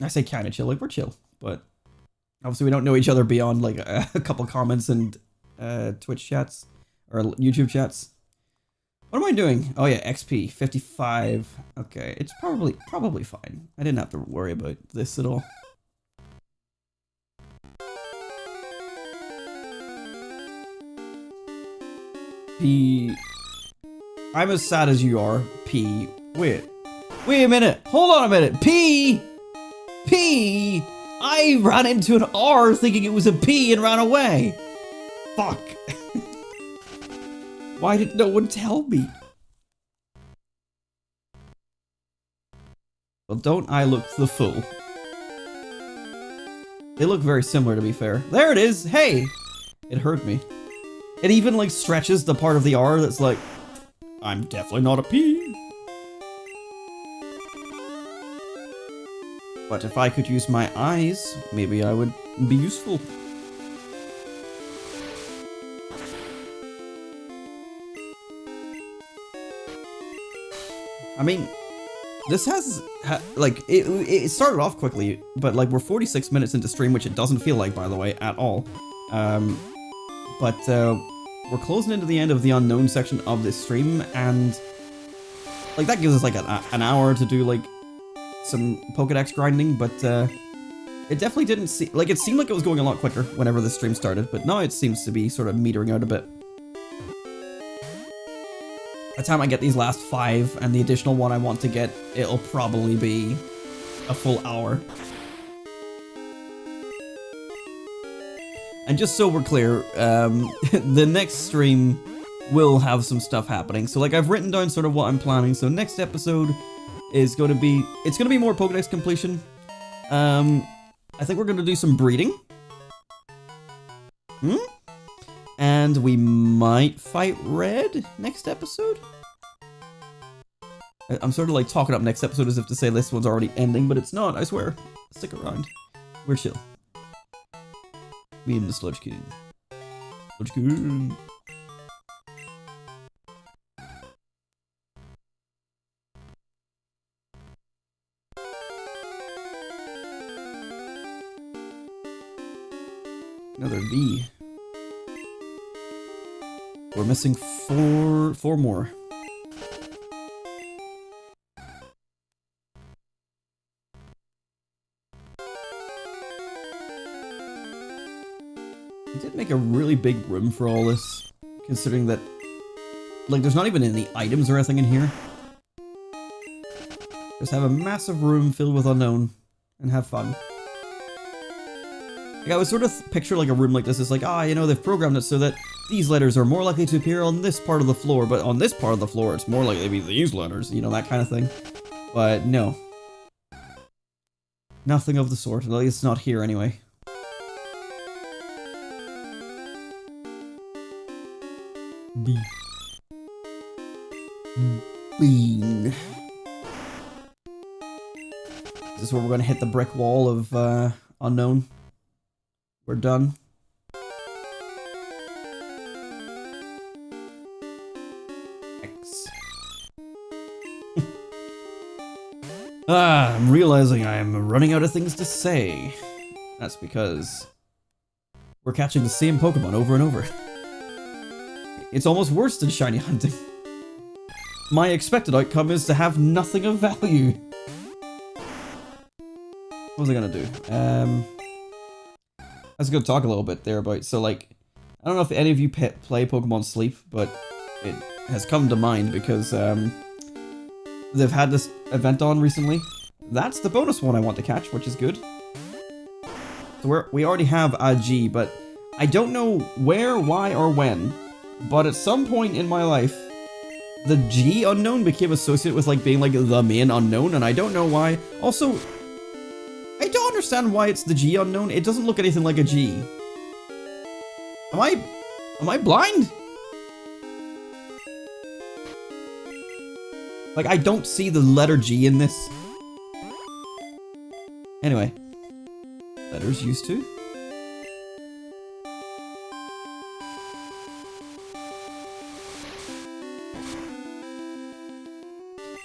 I say kind of chill, like we're chill, but obviously we don't know each other beyond like a couple comments and Twitch chats or YouTube chats. What am I doing? Oh yeah, XP 55. Okay, it's probably fine. I didn't have to worry about this at all. P. I'm as sad as you are. P. Wait a minute. Hold on a minute. P. I ran into an R thinking it was a P and ran away. Fuck. Why did no one tell me? Well, don't I look the fool? They look very similar, to be fair. There it is. Hey, it hurt me. It even like stretches the part of the R that's like, I'm definitely not a P. But if I could use my eyes, maybe I would be useful. I mean, this has, like, it started off quickly, but like we're 46 minutes into stream, which it doesn't feel like, by the way, at all. But we're closing into the end of the unknown section of this stream, and like that gives us like an hour to do like some Pokédex grinding, but It definitely didn't seem, like, it seemed like it was going a lot quicker whenever the stream started, but now it seems to be sort of metering out a bit. By the time I get these last 5 and the additional one I want to get, it'll probably be a full hour. And just so we're clear, the next stream will have some stuff happening. So like I've written down sort of what I'm planning. So next episode is going to be, it's going to be more Pokédex completion. I think we're going to do some breeding. And we might fight Red next episode. I'm sort of like talking up next episode as if to say this one's already ending, but it's not, I swear. Stick around. We're chill. Me and the Sludge King. Sludge King. Another V. We're missing four more. We did make a really big room for all this, considering that, like, there's not even any items or anything in here. Just have a massive room filled with Unown and have fun. Like, I would sort of picture like a room like this is like, you know, they've programmed it so that these letters are more likely to appear on this part of the floor, but on this part of the floor it's more likely to be these letters, you know, that kind of thing. But no. Nothing of the sort, at least not here anyway. B. Bean. This is where we're going to hit the brick wall of Unown. We're done. X. I'm realizing I am running out of things to say. That's because we're catching the same Pokemon over and over. It's almost worse than shiny hunting. My expected outcome is to have nothing of value. What was I gonna do? I was gonna talk a little bit there about, so like, I don't know if any of you play Pokemon Sleep, but it has come to mind because they've had this event on recently. That's the bonus one I want to catch, which is good. So we already have a G, but I don't know where, why, or when, but at some point in my life, the G Unown became associated with like being like the main unknown, and I don't know why. Also, I don't understand why it's the G Unown. It doesn't look anything like a G. Am I blind? Like, I don't see the letter G in this. Anyway. Letters used to.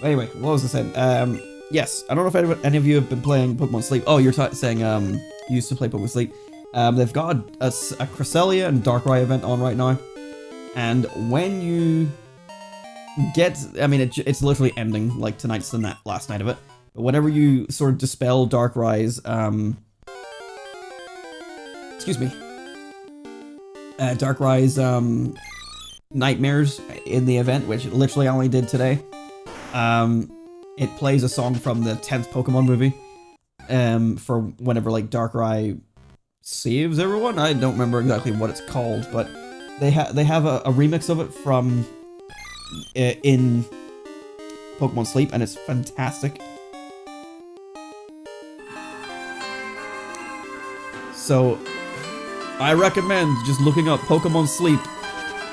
Anyway, what was I saying? Yes, I don't know if any of you have been playing Pokemon Sleep. Oh, you're saying you used to play Pokemon Sleep. They've got a Cresselia and Darkrai event on right now. And when you get... I mean, it's literally ending, like tonight's the last night of it. But whenever you sort of dispel Darkrai's... excuse me. Darkrai's nightmares in the event, which literally I only did today. It plays a song from the 10th Pokemon movie, for whenever, like, Darkrai saves everyone. I don't remember exactly what it's called, but they have a remix of it from, in Pokemon Sleep, and it's fantastic. So, I recommend just looking up Pokemon Sleep,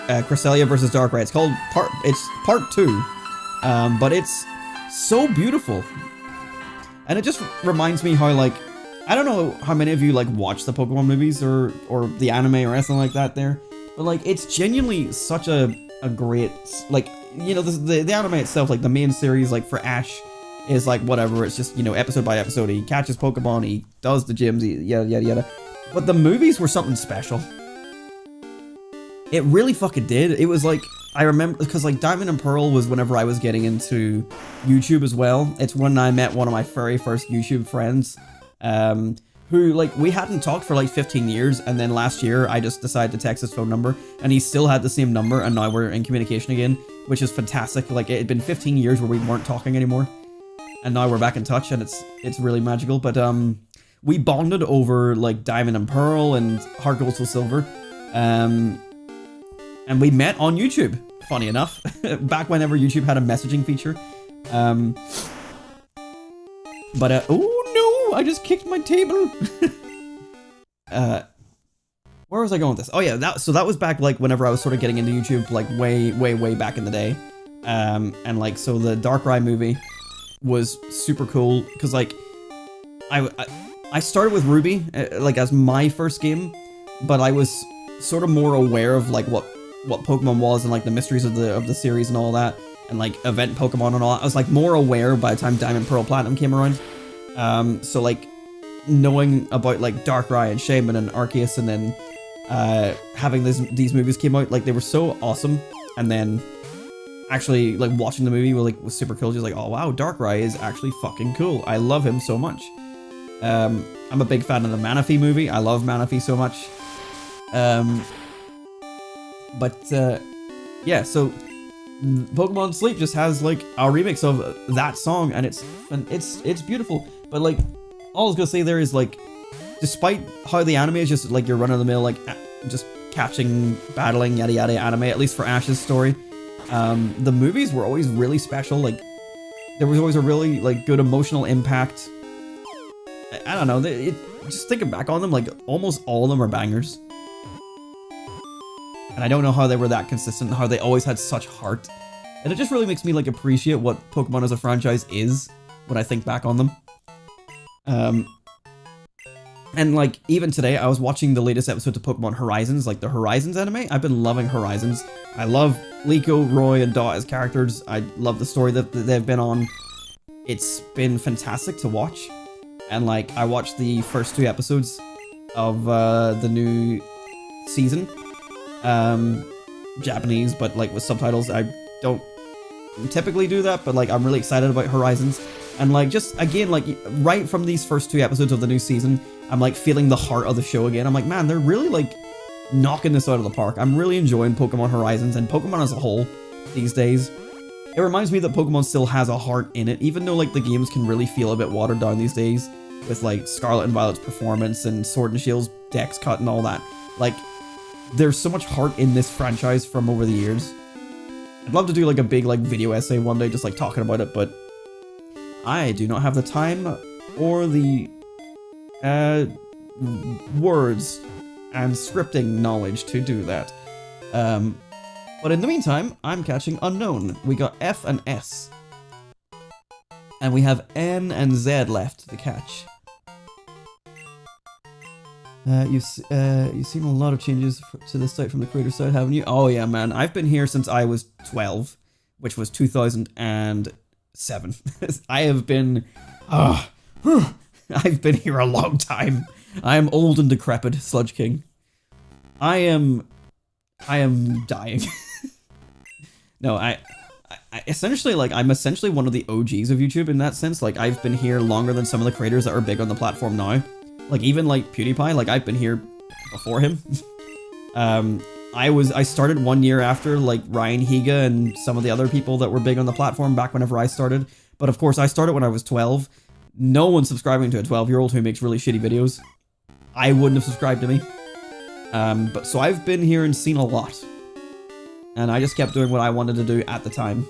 Cresselia versus Darkrai. It's called part 2, but it's so beautiful, and it just reminds me how, like, I don't know how many of you like watch the Pokemon movies or the anime or anything like that there, but like it's genuinely such a great, like, you know, the anime itself, like the main series, like for Ash is like whatever, it's just, you know, episode by episode, he catches Pokemon, he does the gyms, yada yada yada, but the movies were something special. It really fucking did. It was like, I remember, because like Diamond and Pearl was whenever I was getting into YouTube as well. It's when I met one of my very first YouTube friends, who, like, we hadn't talked for like 15 years, and then last year I just decided to text his phone number, and he still had the same number, and now we're in communication again, which is fantastic. Like, it had been 15 years where we weren't talking anymore, and now we're back in touch, and it's really magical. But we bonded over like Diamond and Pearl and Heart Gold Soul Silver, and we met on YouTube. Funny enough, back whenever YouTube had a messaging feature. Oh no, I just kicked my table. Where was I going with this? Oh yeah, that was back like whenever I was sort of getting into YouTube, like way back in the day. And like, so the Darkrai movie was super cool because like I started with Ruby like as my first game, but I was sort of more aware of like what Pokemon was and like the mysteries of the series and all that, and like event Pokemon and all that. I was like more aware by the time Diamond, Pearl, Platinum came around. So like knowing about like Darkrai and Shaman and Arceus, and then having these movies came out, like they were so awesome, and then actually like watching the movie was super cool. Just like, oh wow, Darkrai is actually fucking cool. I love him so much. I'm a big fan of the Manaphy movie. I love Manaphy so much. Yeah, so Pokemon Sleep just has like a remix of that song, and it's beautiful. But like, all I was gonna say there is like, despite how the anime is just like your run-of-the-mill like just catching, battling, yada yada anime, at least for Ash's story, the movies were always really special. Like, there was always a really like good emotional impact. I don't know, just thinking back on them, like almost all of them are bangers. And I don't know how they were that consistent, how they always had such heart. And it just really makes me like appreciate what Pokemon as a franchise is when I think back on them. And like, even today, I was watching the latest episodes of Pokemon Horizons, like the Horizons anime. I've been loving Horizons. I love Liko, Roy, and Dot as characters. I love the story that they've been on. It's been fantastic to watch. And like, I watched the first 2 episodes of the new season. Japanese, but like with subtitles. I don't typically do that, but like, I'm really excited about Horizons. And like, just again, like right from these first 2 episodes of the new season, I'm like feeling the heart of the show again. I'm like, man, they're really like knocking this out of the park. I'm really enjoying Pokemon Horizons and Pokemon as a whole these days. It reminds me that Pokemon still has a heart in it, even though like the games can really feel a bit watered down these days with like Scarlet and Violet's performance and Sword and Shield's dex cut and all that. Like, there's so much heart in this franchise from over the years. I'd love to do like a big like video essay one day just like talking about it, but I do not have the time or the words and scripting knowledge to do that. But in the meantime, I'm catching Unown. We got F and S. And we have N and Z left to catch. You've seen a lot of changes to this site from the creator side, haven't you? Oh yeah, man. I've been here since I was 12, which was 2007. I have been... I've been here a long time. I am old and decrepit, Sludge King. I am dying. No, I essentially, like, I'm essentially one of the OGs of YouTube in that sense. Like, I've been here longer than some of the creators that are big on the platform now. Like, even like PewDiePie, like, I've been here before him. I started 1 year after like Ryan Higa and some of the other people that were big on the platform back whenever I started. But of course, I started when I was 12. No one's subscribing to a 12-year-old who makes really shitty videos. I wouldn't have subscribed to me. But so I've been here and seen a lot. And I just kept doing what I wanted to do at the time.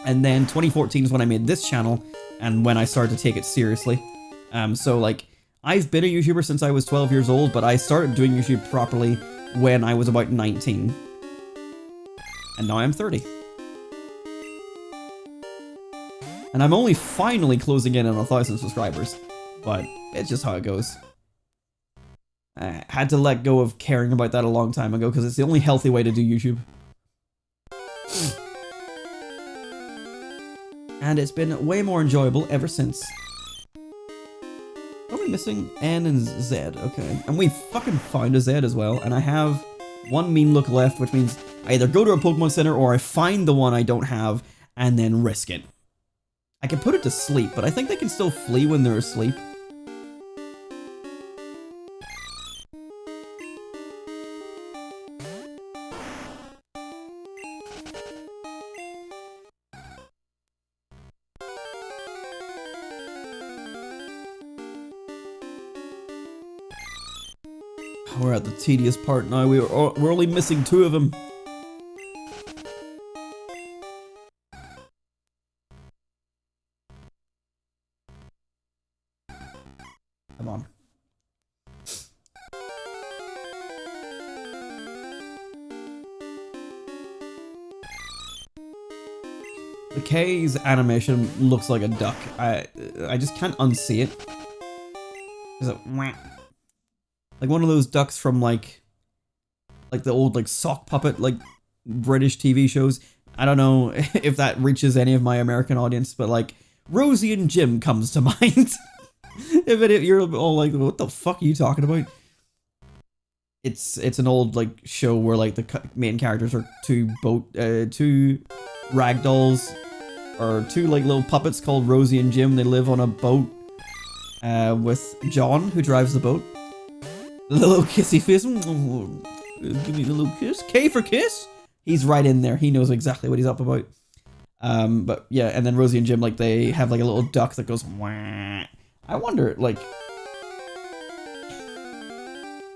And then 2014 is when I made this channel and when I started to take it seriously. So like, I've been a YouTuber since I was 12 years old, but I started doing YouTube properly when I was about 19. And now I'm 30. And I'm only finally closing in on 1,000 subscribers. But it's just how it goes. I had to let go of caring about that a long time ago because it's the only healthy way to do YouTube. And it's been way more enjoyable ever since. Are we missing N and Z? Okay. And we fucking found a Z as well. And I have one mean look left, which means I either go to a Pokemon Center or I find the one I don't have and then risk it. I can put it to sleep, but I think they can still flee when they're asleep. We're at the tedious part now. We're only missing 2 of them. Come on. The K's animation looks like a duck. I just can't unsee it. Is it like one of those ducks from like the old like sock puppet like British TV shows? I don't know if that reaches any of my American audience, but like Rosie and Jim comes to mind. If you're all like, what the fuck are you talking about? It's an old like show where like the main characters are two ragdolls or 2 like little puppets called Rosie and Jim. They live on a boat with John, who drives the boat. The little kissy face. Give me the little kiss. K for kiss. He's right in there. He knows exactly what he's up about. But yeah, and then Rosie and Jim, like, they have like a little duck that goes wah. I wonder, like,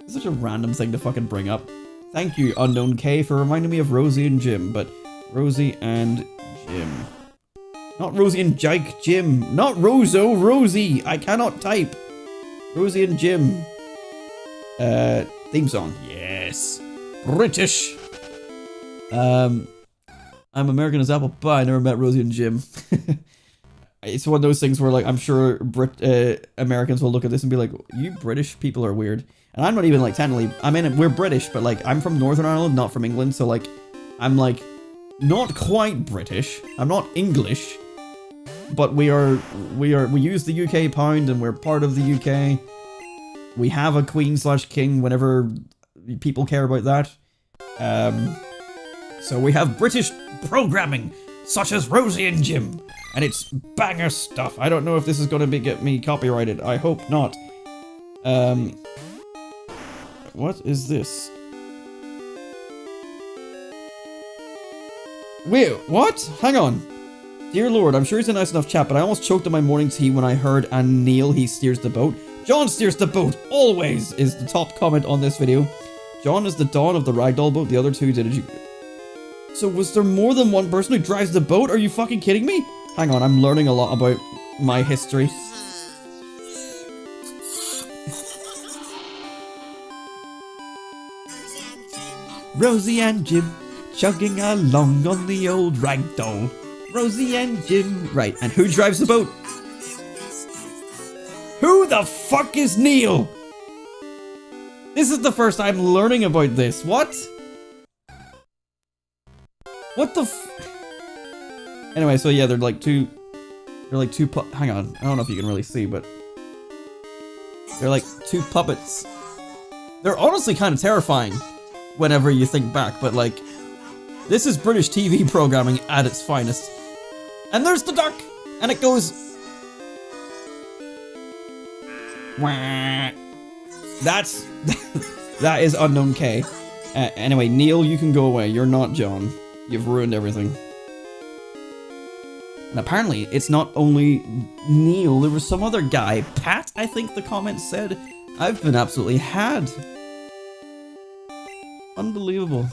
it's such a random thing to fucking bring up. Thank you, Unknown K, for reminding me of Rosie and Jim, but Rosie and Jim. Not Rosie and Jike, Jim. Not Roso, Rosie. I cannot type. Rosie and Jim. Theme song. Yes. British. I'm American as apple pie. I never met Rosie and Jim. It's one of those things where, like, I'm sure Americans will look at this and be like, you British people are weird. And I'm not even, like, technically, I mean, we're British, but, like, I'm from Northern Ireland, not from England, so, like, I'm, like, not quite British. I'm not English. But we use the UK pound, and we're part of the UK. We have a queen/king whenever people care about that. So we have British programming, such as Rosie and Jim. And it's banger stuff. I don't know if this is going to get me copyrighted. I hope not. What is this? Wait, what? Hang on. Dear Lord, I'm sure he's a nice enough chap, but I almost choked on my morning tea when I heard and Neil, he steers the boat. John steers the boat, always, is the top comment on this video. John is the dawn of the ragdoll boat, the other 2 did it. So was there more than one person who drives the boat? Are you fucking kidding me? Hang on, I'm learning a lot about my history. Rosie and Jim, chugging along on the old ragdoll. Rosie and Jim. Right, and who drives the boat? Who the fuck is Neil? This is the first I'm learning about this. What? What the Anyway, so yeah, they're like two hang on, I don't know if you can really see, but they're like 2 puppets. They're honestly kind of terrifying whenever you think back, but like, this is British TV programming at its finest. And there's the duck! And it goes... Wah. That's... that is Unknown K. Anyway, Neil, you can go away. You're not John. You've ruined everything. And apparently, it's not only Neil, there was some other guy. Pat, I think the comment said. I've been absolutely had. Unbelievable.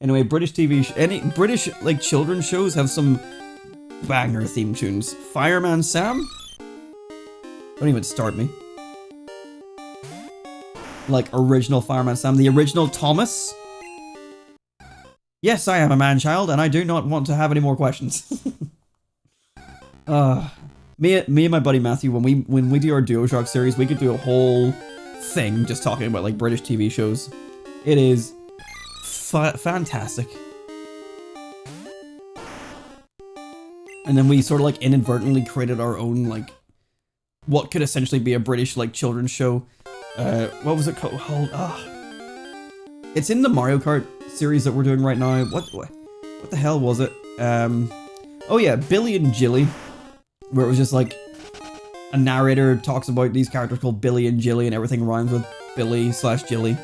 Anyway, British TV... any British, like, children's shows have some banger theme tunes. Fireman Sam? Don't even start me. Like, original Fireman Sam. The original Thomas? Yes, I am a man-child, and I do not want to have any more questions. Me and my buddy Matthew, when we do our DualShock series, we could do a whole thing just talking about, like, British TV shows. It is... fantastic. And then we sort of like inadvertently created our own, like, what could essentially be a British, like, children's show. What was it called? It's in the Mario Kart series that we're doing right now. What the hell was it? Oh yeah, Billy and Jilly, where it was just like a narrator talks about these characters called Billy and Jilly, and everything rhymes with Billy/Jilly.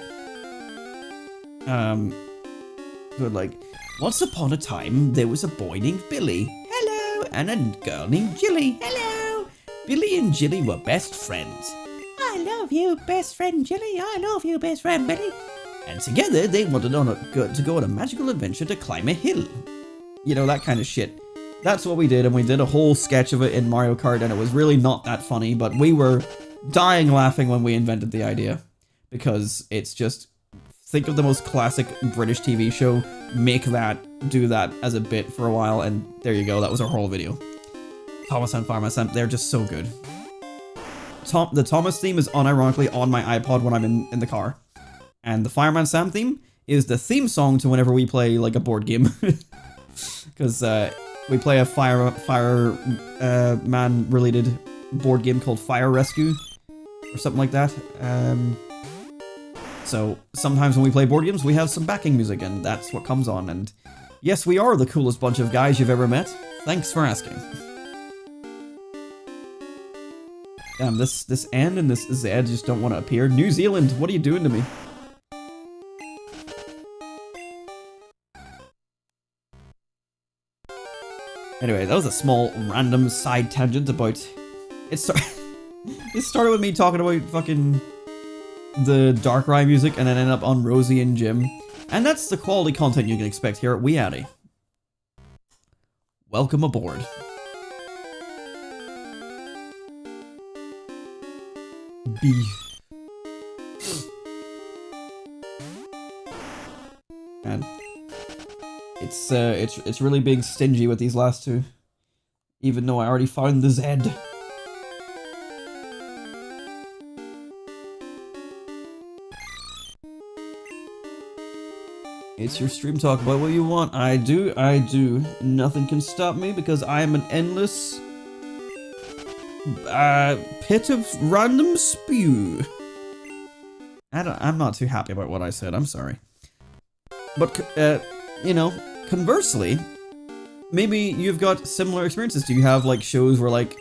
But like, once upon a time, there was a boy named Billy. Hello. And a girl named Jilly. Hello. Billy and Jilly were best friends. I love love you, best friend Jilly. I love you, best friend Billy. And together they wanted to go on a magical adventure to climb a hill. You know, that kind of shit. That's what we did, and we did a whole sketch of it in Mario Kart, and it was really not that funny, but we were dying laughing when we invented the idea. Because it's just, think of the most classic British TV show, do that as a bit for a while, and there you go, that was our whole video. Thomas and Fireman Sam, they're just so good. The Thomas theme is unironically on my iPod when I'm in the car. And the Fireman Sam theme is the theme song to whenever we play like a board game. Because we play a fireman related board game called Fire Rescue. Or something like that. So sometimes when we play board games we have some backing music and that's what comes on. And yes, we are the coolest bunch of guys you've ever met. Thanks for asking. Damn, this N and this Z just don't want to appear. New Zealand, what are you doing to me? Anyway, that was a small random side tangent about... It started with me talking about fucking the Darkrai music and then ended up on Rosie and Jim. And that's the quality content you can expect here at WeeAddy. Welcome aboard. B. Man. It's really being stingy with these last two. Even though I already found the Z. It's your stream, talk about what you want. I do. Nothing can stop me because I am an endless pit of random spew. I'm not too happy about what I said, I'm sorry. But, you know, conversely, maybe you've got similar experiences. Do you have, like, shows where, like,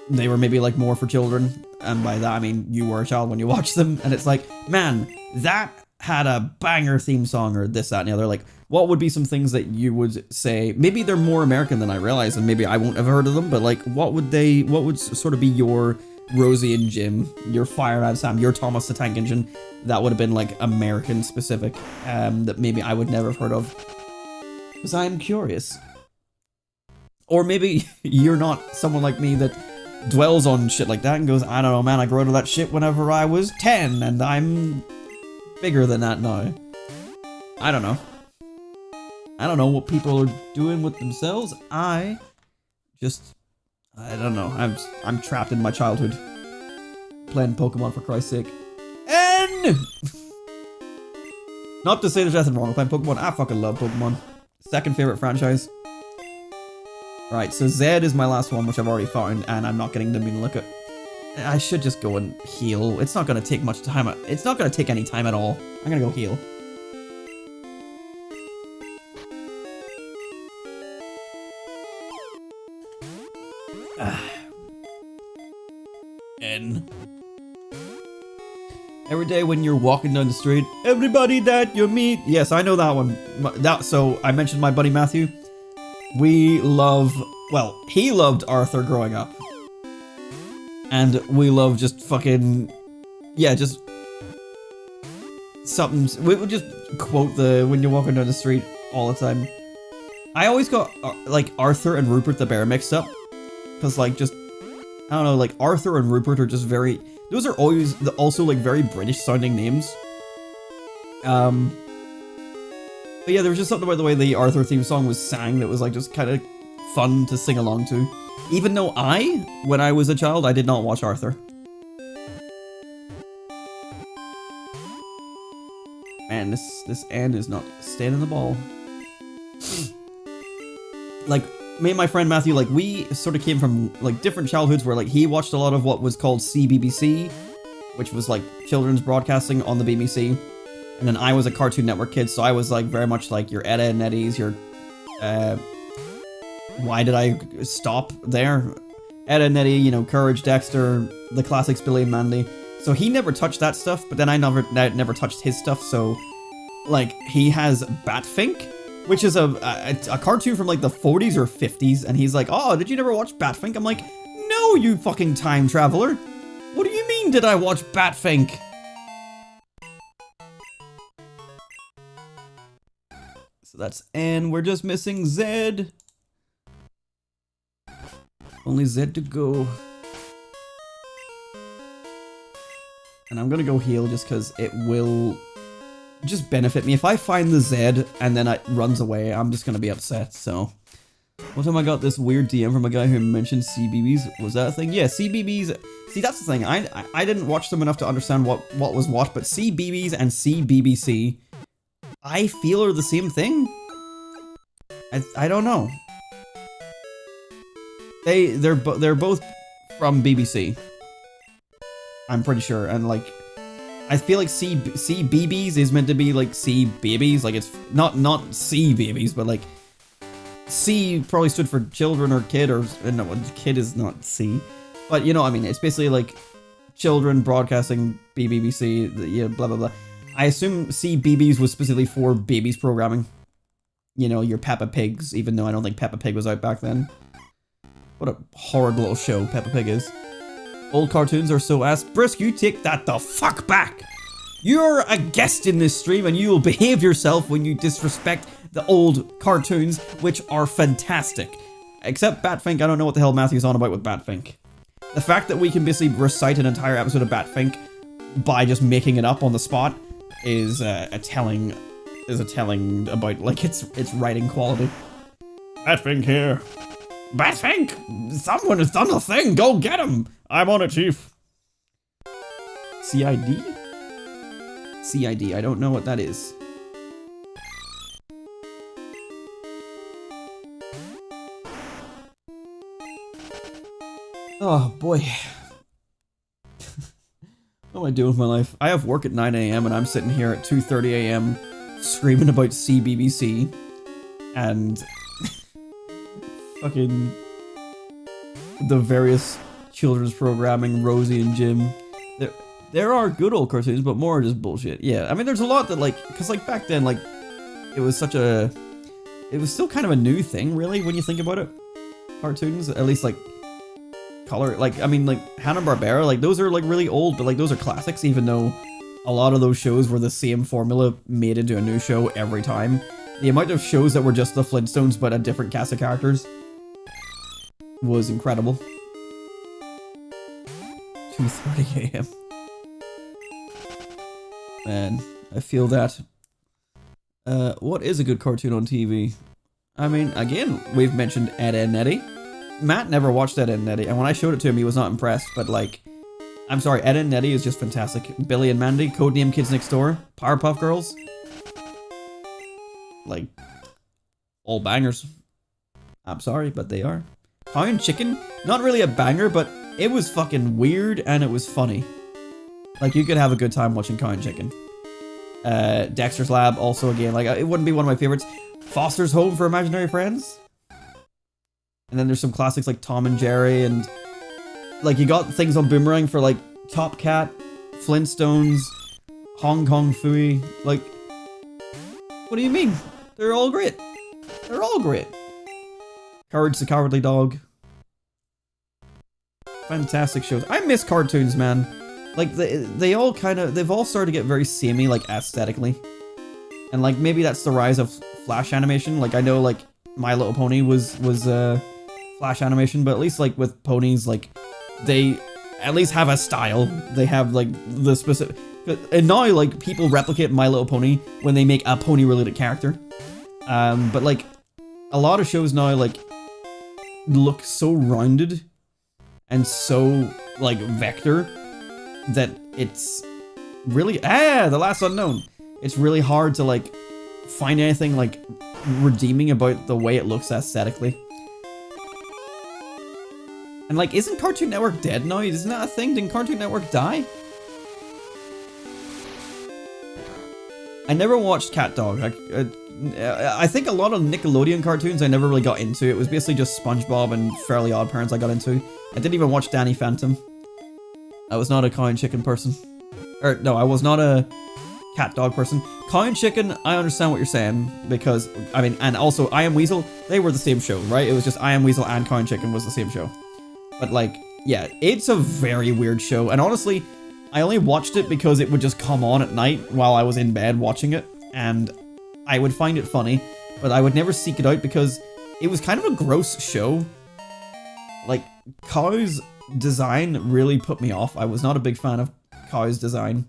they were maybe, like, more for children? And by that, I mean, you were a child when you watched them, and it's like, man, that had a banger theme song, or this, that, and the other. Like, what would be some things that you would say, maybe they're more American than I realize, and maybe I won't have heard of them, but, like, what would sort of be your Rosie and Jim, your Fireman Sam, your Thomas the Tank Engine, that would have been, like, American specific, that maybe I would never have heard of? Because I am curious. Or maybe you're not someone like me that dwells on shit like that and goes, I don't know, man, I grew out of that shit whenever I was 10, and I'm bigger than that now. I don't know. I don't know what people are doing with themselves. I don't know. I'm trapped in my childhood. Playing Pokemon, for Christ's sake. And not to say there's nothing wrong with playing Pokemon. I fucking love Pokemon. Second favorite franchise. Right, so Z is my last one, which I've already found, and I'm not getting to mean look at. I should just go and heal. It's not gonna take much time. It's not gonna take any time at all. I'm gonna go heal. N. Every day when you're walking down the street, everybody that you meet. Yes, I know that one. So I mentioned my buddy Matthew. He loved Arthur growing up. And we love just fucking, yeah, just something. We would just quote when you're walking down the street all the time. I always got like Arthur and Rupert the Bear mixed up. Because like just, I don't know, like Arthur and Rupert are just very, those are always also like very British sounding names. But yeah, there was just something about the way the Arthur theme song was sang that was like just kind of fun to sing along to. Even though when I was a child, I did not watch Arthur. Man, this N is not staying in the ball. Like, me and my friend Matthew, like, we sort of came from, like, different childhoods where, like, he watched a lot of what was called CBBC, which was, like, children's broadcasting on the BBC. And then I was a Cartoon Network kid, so I was, like, very much like your Ed, Edd and Eddies, your, why did I stop there? Ed and Eddie, you know, Courage, Dexter, the classics, Billy and Mandy. So he never touched that stuff, but then I never touched his stuff, so, like, he has Batfink, which is a cartoon from, like, the 40s or 50s, and he's like, oh, did you never watch Batfink? I'm like, no, you fucking time traveler. What do you mean when did I watch Batfink? So that's N. We're just missing Z. Only Z to go. And I'm gonna go heal just because it will just benefit me. If I find the Z and then it runs away, I'm just gonna be upset, so. One time I got this weird DM from a guy who mentioned CBBS. Was that a thing? Yeah, CBBS. See, that's the thing. I didn't watch them enough to understand what was what, but CBBS and CBBC, I feel are the same thing. I don't know. They're both from BBC. I'm pretty sure, and like, I feel like CBBS is meant to be like C babies, like it's not C babies, but like C probably stood for children or kid, or no, kid is not C, but you know what I mean. It's basically like children broadcasting BBC, yeah, blah blah blah. I assume CBBS was specifically for babies programming. You know, your Peppa Pigs, even though I don't think Peppa Pig was out back then. What a horrid little show Peppa Pig is. Old cartoons are so ass. Brisk, you take that the fuck back. You're a guest in this stream and you will behave yourself when you disrespect the old cartoons, which are fantastic. Except Batfink, I don't know what the hell Matthew's on about with Batfink. The fact that we can basically recite an entire episode of Batfink by just making it up on the spot is a telling about like its writing quality. Batfink here. Batfink! Someone has done a thing! Go get him! I'm on it, Chief. CID? CID, I don't know what that is. Oh, boy. What am I doing with my life? I have work at 9 AM and I'm sitting here at 2:30 AM screaming about CBBC and fucking the various children's programming, Rosie and Jim. There are good old cartoons, but more are just bullshit. Yeah, I mean, there's a lot that like, cause like back then, like, it was still kind of a new thing, really, when you think about it. Cartoons, at least like color, like, I mean, like Hanna-Barbera, like those are like really old, but like those are classics, even though a lot of those shows were the same formula made into a new show every time. The amount of shows that were just the Flintstones, but a different cast of characters was incredible. 2:30 AM. Man, I feel that. What is a good cartoon on TV? I mean, again, we've mentioned Ed, Edd n Eddy. Matt never watched Ed, Edd n Eddy, and when I showed it to him, he was not impressed, but like, I'm sorry, Ed, Edd n Eddy is just fantastic. Billy and Mandy, Codename Kids Next Door, Powerpuff Girls. Like, all bangers. I'm sorry, but they are. Cow and Chicken, not really a banger, but it was fucking weird and it was funny. Like, you could have a good time watching Cow and Chicken. Dexter's Lab, also again, like, it wouldn't be one of my favorites. Foster's Home for Imaginary Friends. And then there's some classics like Tom and Jerry, and like, you got things on Boomerang for like Top Cat, Flintstones, Hong Kong Phooey. Like, what do you mean? They're all great. They're all great. Courage the Cowardly Dog. Fantastic shows. I miss cartoons, man. Like, they've all started to get very samey, like, aesthetically. And, like, maybe that's the rise of Flash animation. Like, I know, like, My Little Pony was Flash animation, but at least, like, with ponies, like, they at least have a style. They have, like, the specific... And now, like, people replicate My Little Pony when they make a pony-related character. But, like, a lot of shows now, like, look so rounded and so, like, vector that it's really... The Last Unknown! It's really hard to, like, find anything, like, redeeming about the way it looks aesthetically. And, like, isn't Cartoon Network dead now? Isn't that a thing? Didn't Cartoon Network die? I never watched Cat Dog. I think a lot of Nickelodeon cartoons I never really got into. It was basically just SpongeBob and Fairly Odd Parents I got into. I didn't even watch Danny Phantom. I was not a Cow and Chicken person. Or, no, I was not a Cat Dog person. Cow and Chicken, I understand what you're saying, because, I mean, and also I Am Weasel, they were the same show, right? It was just I Am Weasel and Cow and Chicken was the same show. But, like, yeah, it's a very weird show, and honestly, I only watched it because it would just come on at night while I was in bed watching it, and I would find it funny, but I would never seek it out because it was kind of a gross show. Like, Cow's design really put me off. I was not a big fan of Cow's design.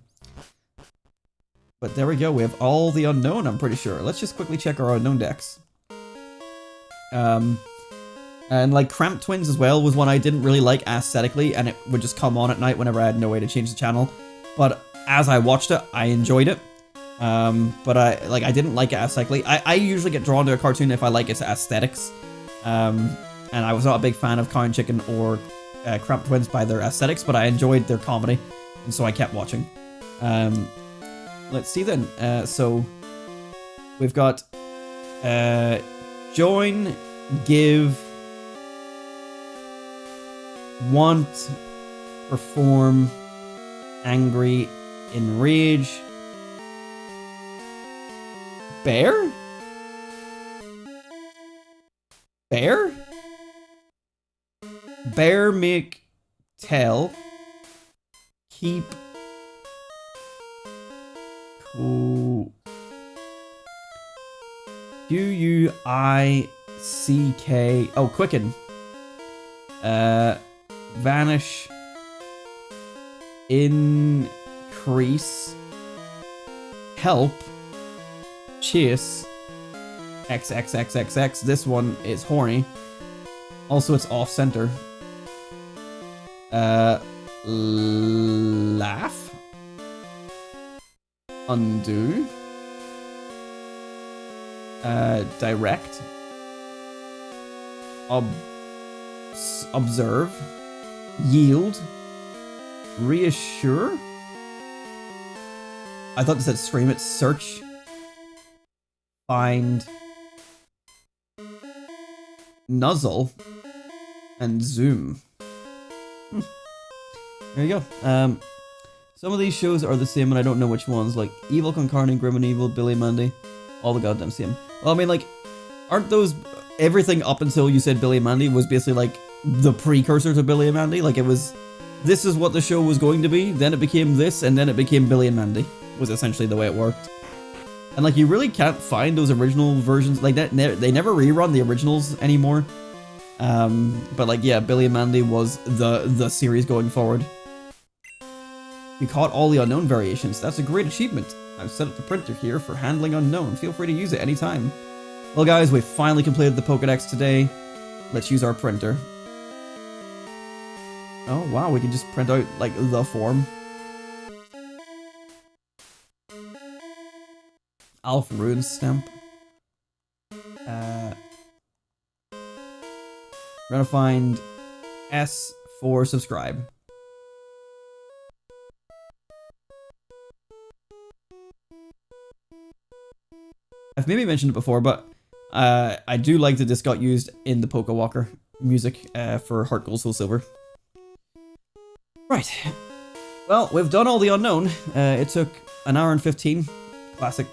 But there we go, we have all the Unown, I'm pretty sure. Let's just quickly check our Unown decks. And like Cramp Twins as well was one I didn't really like aesthetically, and it would just come on at night whenever I had no way to change the channel. But as I watched it, I enjoyed it. But I didn't like it aesthetically. I usually get drawn to a cartoon if I like its aesthetics. And I was not a big fan of Cow and Chicken or Cramp Twins by their aesthetics, but I enjoyed their comedy, and so I kept watching. Let's see then. So we've got join, give, want, perform, angry, enrage, bear? Bear? Bear, make, tell, keep, cool, Q-U-I-C-K, oh, quicken, vanish, increase, help, chase, XXXXX. This one is horny. Also, it's off center. Laugh, undo, direct, observe, yield, reassure. I thought this said scream it. Search, find, nuzzle, and zoom. There you go. Some of these shows are the same and I don't know which ones, like Evil Concarning, Grim and Evil, Billy and Mandy, all the goddamn same. Well, I mean, like, aren't those, everything up until you said Billy and Mandy was basically like the precursor to Billy and Mandy? Like, it was, this is what the show was going to be, then it became this, and then it became Billy and Mandy, was essentially the way it worked. And like, you really can't find those original versions, like that, they never rerun the originals anymore. But like, yeah, Billy and Mandy was the series going forward. You caught all the Unown variations. That's a great achievement. I've set up the printer here for handling Unown. Feel free to use it anytime. Well guys, we've finally completed the Pokédex today. Let's use our printer. Oh wow, we can just print out like the form. Alph Ruins stamp. We're gonna find S for subscribe. I've maybe mentioned it before, but I do like that this got used in the Poké Walker music for Heart Gold Soul Silver. Right. Well, we've done all the Unown. It took an hour and 15. Classic.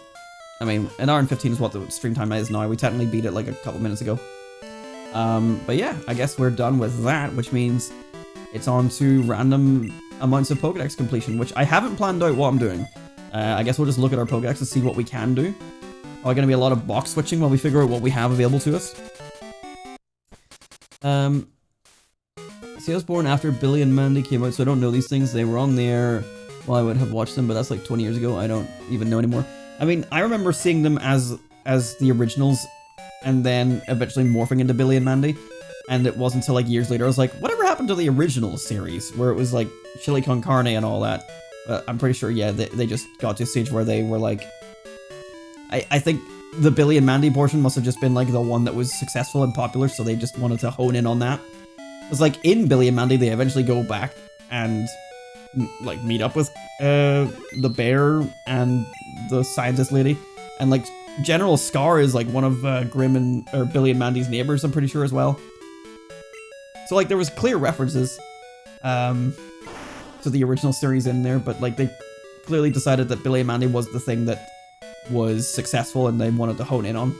I mean, an hour and 15 is what the stream time is now. We technically beat it like a couple minutes ago. But yeah, I guess we're done with that, which means it's on to random amounts of Pokédex completion, which I haven't planned out what I'm doing. I guess we'll just look at our Pokédex and see what we can do. Probably going to be a lot of box switching while we figure out what we have available to us. See, I was born after Billy and Mandy came out, so I don't know these things. They were on the air while I would have watched them, but that's like 20 years ago. I don't even know anymore. I mean, I remember seeing them as the originals, and then eventually morphing into Billy and Mandy. And it wasn't until like years later I was like, whatever happened to the original series, where it was like Chili Con Carne and all that? But I'm pretty sure, yeah, they just got to a stage where they were like... I think the Billy and Mandy portion must have just been like the one that was successful and popular, so they just wanted to hone in on that. It's like in Billy and Mandy, they eventually go back and like meet up with the bear and the scientist lady, and like General Scar is like one of Billy and Mandy's neighbors, I'm pretty sure as well. So like there was clear references to the original series in there, but like they clearly decided that Billy and Mandy was the thing that was successful and they wanted to hone in on.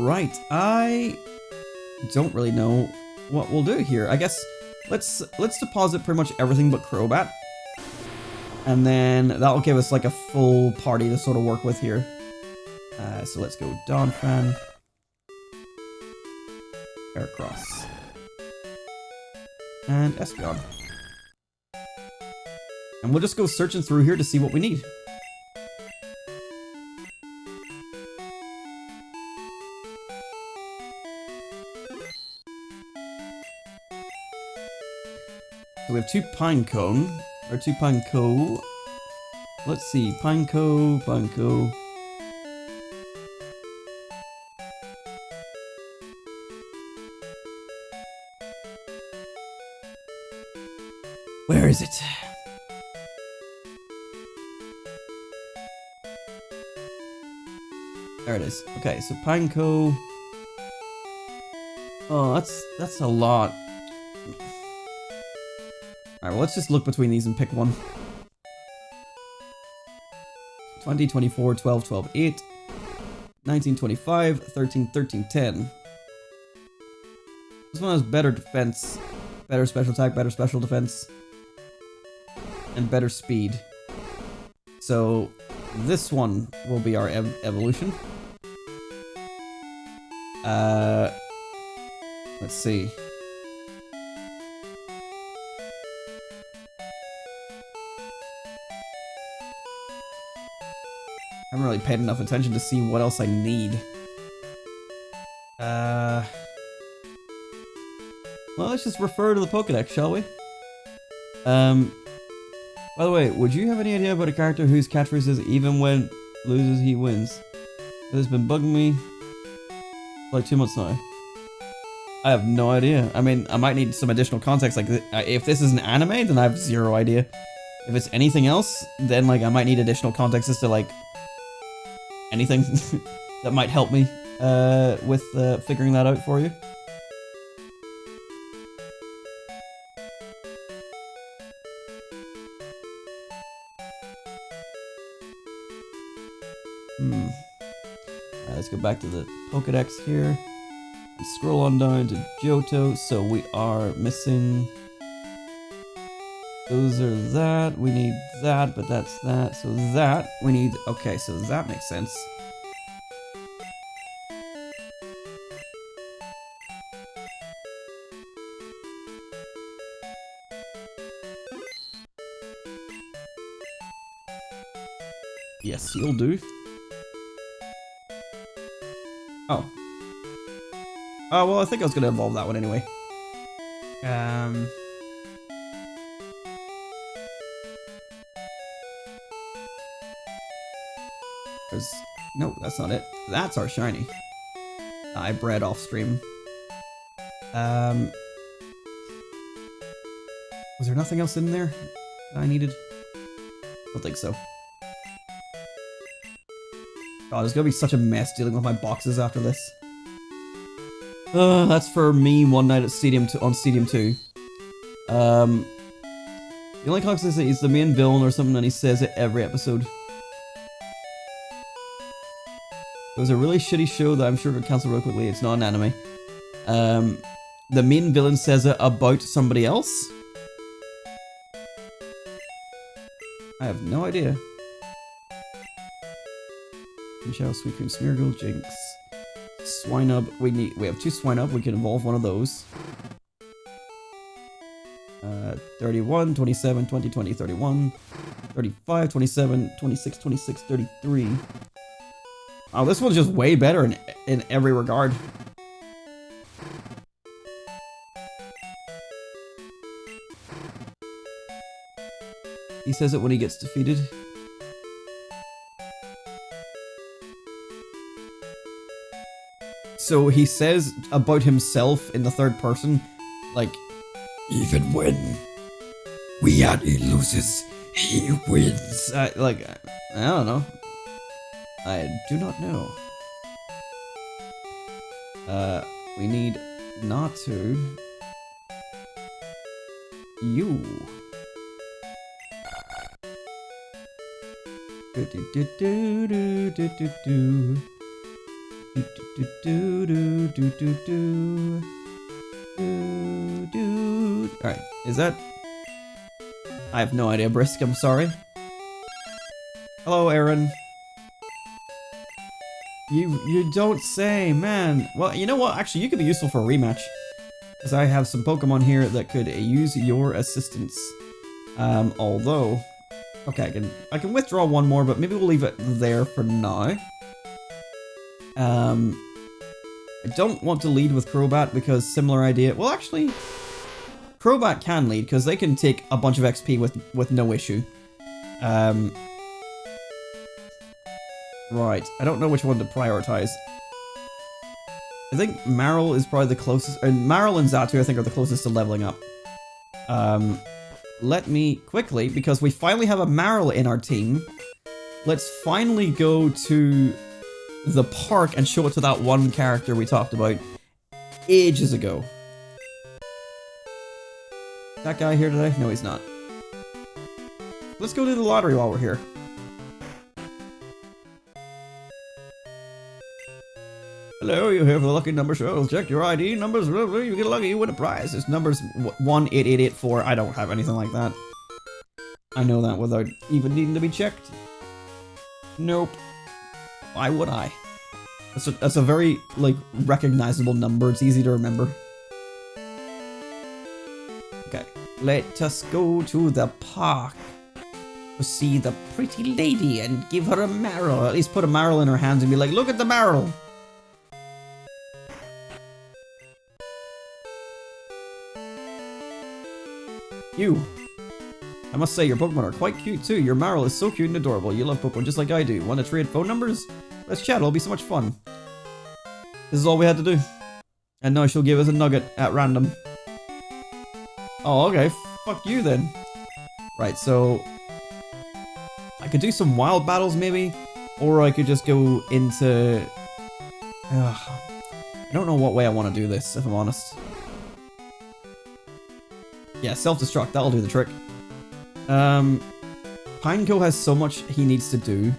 Right, I don't really know what we'll do here. I guess let's deposit pretty much everything but Crobat. And then that'll give us like a full party to sort of work with here. So let's go Donphan. Heracross. And Espeon. And we'll just go searching through here to see what we need. So we have 2 Pinecone. Or 2 Pineco. Let's see. Pineco. Where is it? There it is. Okay, so Pineco. Oh, that's a lot. Alright, well, let's just look between these and pick one. 20, 24, 12, 12, 8. 19, 25, 13, 13, 10. This one has better defense, better special attack, better special defense, and better speed. So this one will be our evolution. Let's see. I haven't really paid enough attention to see what else I need. Well, let's just refer to the Pokédex, shall we? By the way, would you have any idea about a character whose catchphrase is even when loses, he wins? It has been bugging me for like 2 months now. I have no idea. I mean, I might need some additional context. Like, if this is an anime, then I have zero idea. If it's anything else, then like I might need additional context as to like anything that might help me with figuring that out for you. Alright, let's go back to the Pokédex here. And scroll on down to Johto. So we are missing... Those are that. We need that, but that's that. So that, we need... Okay, so that makes sense. Yes, you'll do. Oh. Oh, well, I think I was going to evolve that one anyway. There's... No, that's not it. That's our shiny. I bred off stream. Was there nothing else in there that I needed? I don't think so. God, it's gonna be such a mess dealing with my boxes after this. That's for me one night at Stadium on Stadium 2. The only context is that he's the main villain or something, and he says it every episode. It was a really shitty show that I'm sure got cancelled real quickly. It's not an anime. The main villain says it about somebody else? I have no idea. Michelle, Suicune, Smeargle, Jinx, Swinub. We have 2 Swinub. We can evolve one of those. 31, 27, 20, 20, 31, 35, 27, 26, 26, 33. Oh, this one's just way better in every regard. He says it when he gets defeated. So he says about himself in the third person, like, even when WeeAddy loses, he wins. Like, I don't know. I do not know. We need Natu. You. Do do do do do do do do. Do do do do do do do do Alright, is that... I have no idea, Brisk, I'm sorry. Hello, Aaron. You don't say, man. Well, you know what? Actually, you could be useful for a rematch. Because I have some Pokemon here that could use your assistance. Although... Okay, I can withdraw one more, but maybe we'll leave it there for now. I don't want to lead with Crobat because similar idea. Well, actually, Crobat can lead because they can take a bunch of XP with no issue. Right, I don't know which one to prioritize. I think Marill is probably the closest, and Marill and Xatu I think are the closest to leveling up. Let me quickly, because we finally have a Marill in our team, let's finally go to the park and show it to that one character we talked about ages ago. Is that guy here today? No, he's not. Let's go to the lottery while we're here. Hello, you here for the lucky number show. Check your ID numbers. You get lucky, you win a prize. It's numbers 18884. I don't have anything like that. I know that without even needing to be checked. Nope. Why would I? That's a very, like, recognizable number. It's easy to remember. Okay. Let us go to the park to see the pretty lady and give her a Marill. At least put a Marill in her hands and be like, look at the Marill. You. I must say, your Pokemon are quite cute too. Your Marill is so cute and adorable. You love Pokemon just like I do. Want to trade phone numbers? Let's chat, it'll be so much fun. This is all we had to do. And now she'll give us a nugget at random. Oh, okay. Fuck you then. Right, so... I could do some wild battles maybe? Or I could just go into... I don't know what way I want to do this, if I'm honest. Yeah, self-destruct, that'll do the trick. Pineco has so much he needs to do.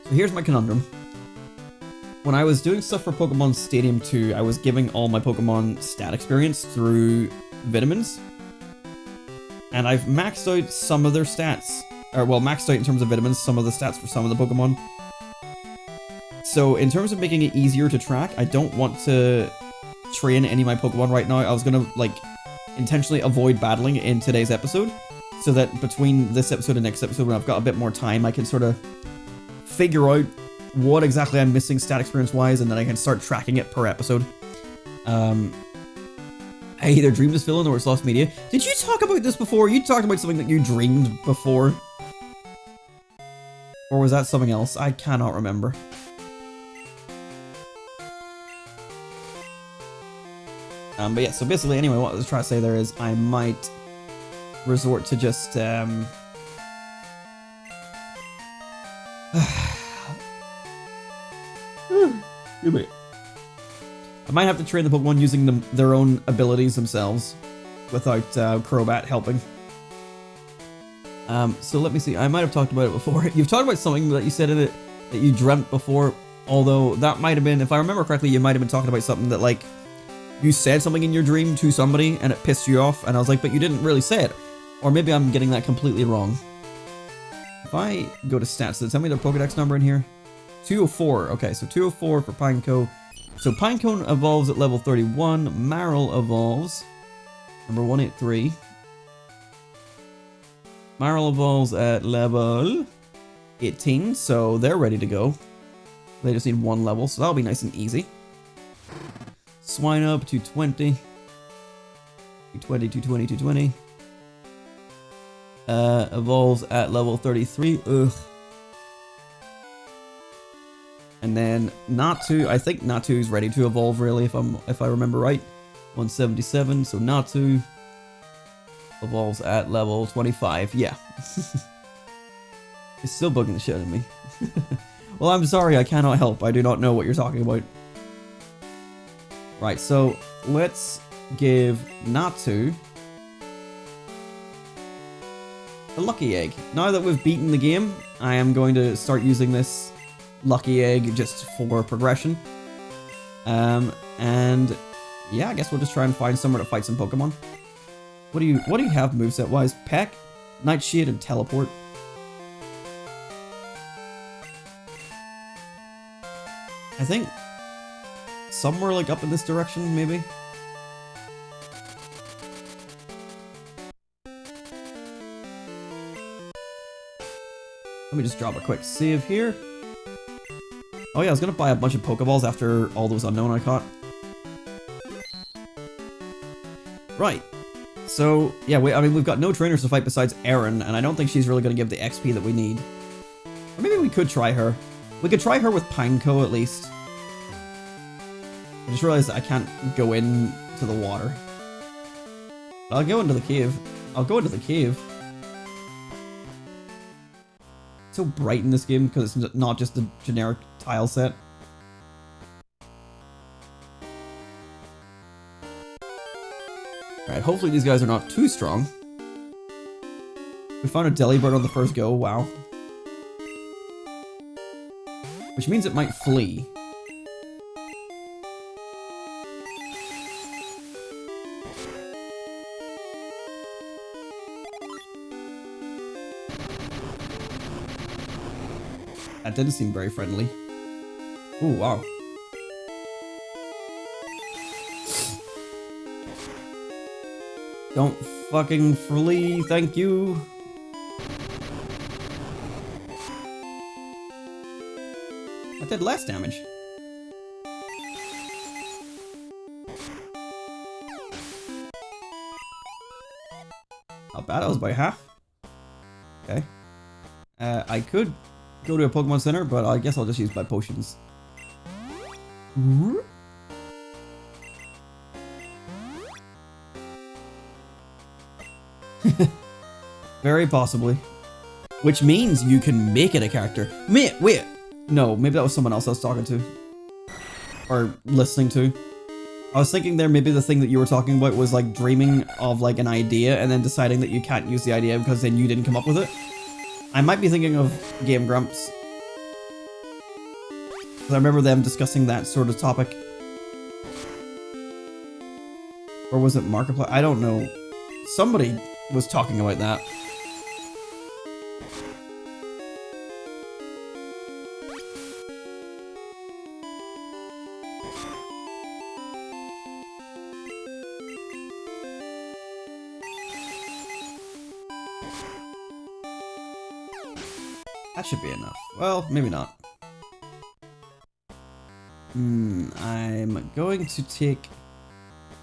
So here's my conundrum. When I was doing stuff for Pokemon Stadium 2, I was giving all my Pokemon stat experience through vitamins. And I've maxed out some of their stats. Or, well, maxed out in terms of vitamins, some of the stats for some of the Pokemon. So, in terms of making it easier to track, I don't want to train any of my Pokemon right now. I was gonna, like, intentionally avoid battling in today's episode. So that between this episode and next episode, when I've got a bit more time, I can sort of figure out what exactly I'm missing stat experience wise, and then I can start tracking it per episode. I either dreamed this villain or it's lost media. Did you talk about this before? You talked about something that you dreamed before. Or was that something else? I cannot remember. But yeah, so basically anyway, what I was trying to say there is I might resort to just I might have to train the Pokemon using their own abilities themselves without Crobat helping. So let me see. I might have talked about it before. You've talked about something that you said in it that you dreamt before, although that might have been, if I remember correctly, you might have been talking about something that, like, you said something in your dream to somebody and it pissed you off, and I was like, but you didn't really say it. Or maybe I'm getting that completely wrong. If I go to stats, does it tell me their Pokedex number in here? 204. Okay, so 204 for Pineco. So Pinecone evolves at level 31. Marill evolves. Number 183. Marill evolves at level 18, so they're ready to go. They just need one level, so that'll be nice and easy. Swinub, 220. 220, 220, 220. Evolves at level 33. Ugh. And then Natu, I think Natu's ready to evolve really, if I remember right. 177, so Natu evolves at level 25. Yeah. It's still bugging the shit out of me. Well, I'm sorry, I cannot help. I do not know what you're talking about. Right, so let's give Natsu a lucky egg. Now that we've beaten the game, I am going to start using this lucky egg just for progression. And yeah, I guess we'll just try and find somewhere to fight some Pokemon. What do you have moveset wise? Peck, Nightshade, and Teleport. I think somewhere like up in this direction, maybe. Let me just drop a quick save here. Oh yeah, I was gonna buy a bunch of Pokeballs after all those Unown I caught. Right. So, yeah, I mean, we've got no trainers to fight besides Erin, and I don't think she's really gonna give the XP that we need. Or maybe we could try her. We could try her with Pineco at least. I just realized that I can't go into the water. I'll go into the cave. I'll go into the cave. It's so bright in this game because it's not just a generic tile set. Alright, hopefully these guys are not too strong. We found a Delibird on the first go, wow. Which means it might flee. That didn't seem very friendly. Ooh, wow. Don't fucking flee, thank you. That did less damage. Not bad, I was by half. Okay. I could go to a Pokemon Center, but I guess I'll just use my potions. Very possibly. Which means you can make it a character. Wait! No, maybe that was someone else I was talking to. Or listening to. I was thinking there maybe the thing that you were talking about was like dreaming of like an idea and then deciding that you can't use the idea because then you didn't come up with it. I might be thinking of Game Grumps. Because I remember them discussing that sort of topic. Or was it Markiplier? I don't know. Somebody was talking about that. That should be enough. Well, maybe not. I'm going to take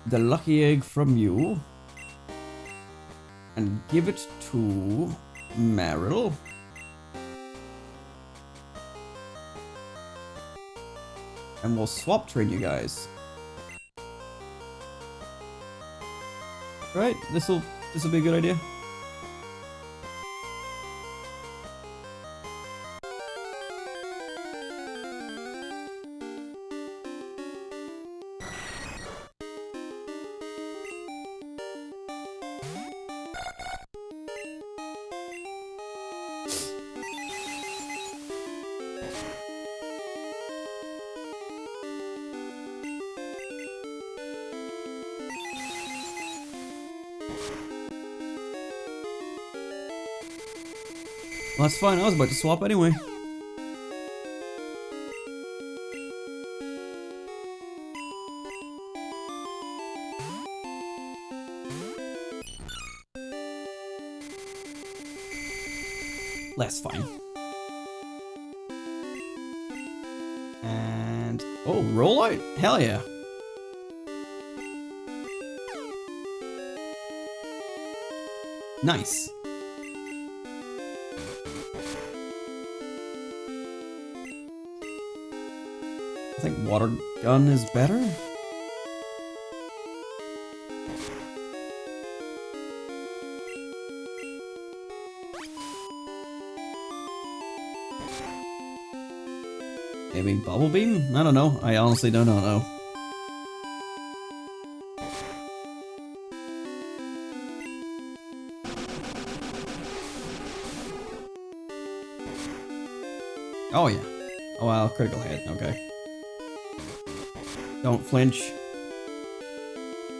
the lucky egg from you and give it to Meryl. And we'll swap train you guys. Right? This'll be a good idea. Well, that's fine, I was about to swap anyway. That's fine. And... oh, roll out? Hell yeah. Nice. I think water gun is better. Maybe Bubble Beam? I don't know. I honestly don't know. Oh yeah. Oh wow, critical hit. Okay. Don't flinch.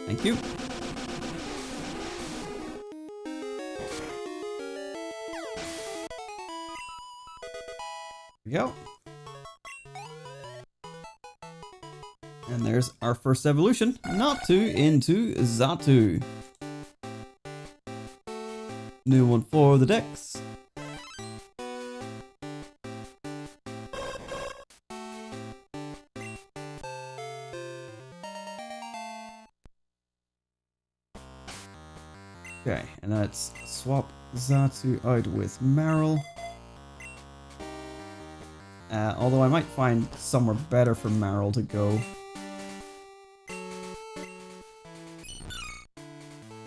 Thank you. There we go. And there's our first evolution, Natu into Xatu. New one for the Dex. Okay, and let's swap Xatu out with Marill. Although I might find somewhere better for Marill to go.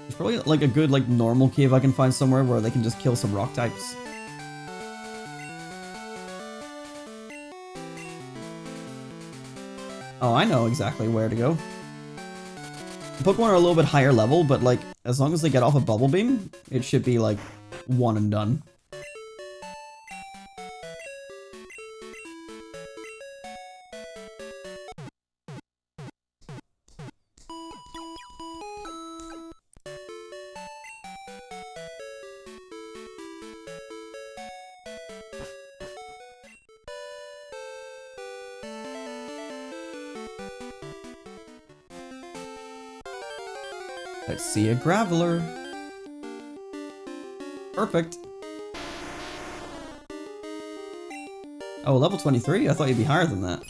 There's probably like a good like normal cave I can find somewhere where they can just kill some rock types. Oh, I know exactly where to go. Pokemon are a little bit higher level, but like as long as they get off a Bubble Beam, it should be like one and done. Let's see a Graveler. Perfect. Oh, level 23? I thought you'd be higher than that.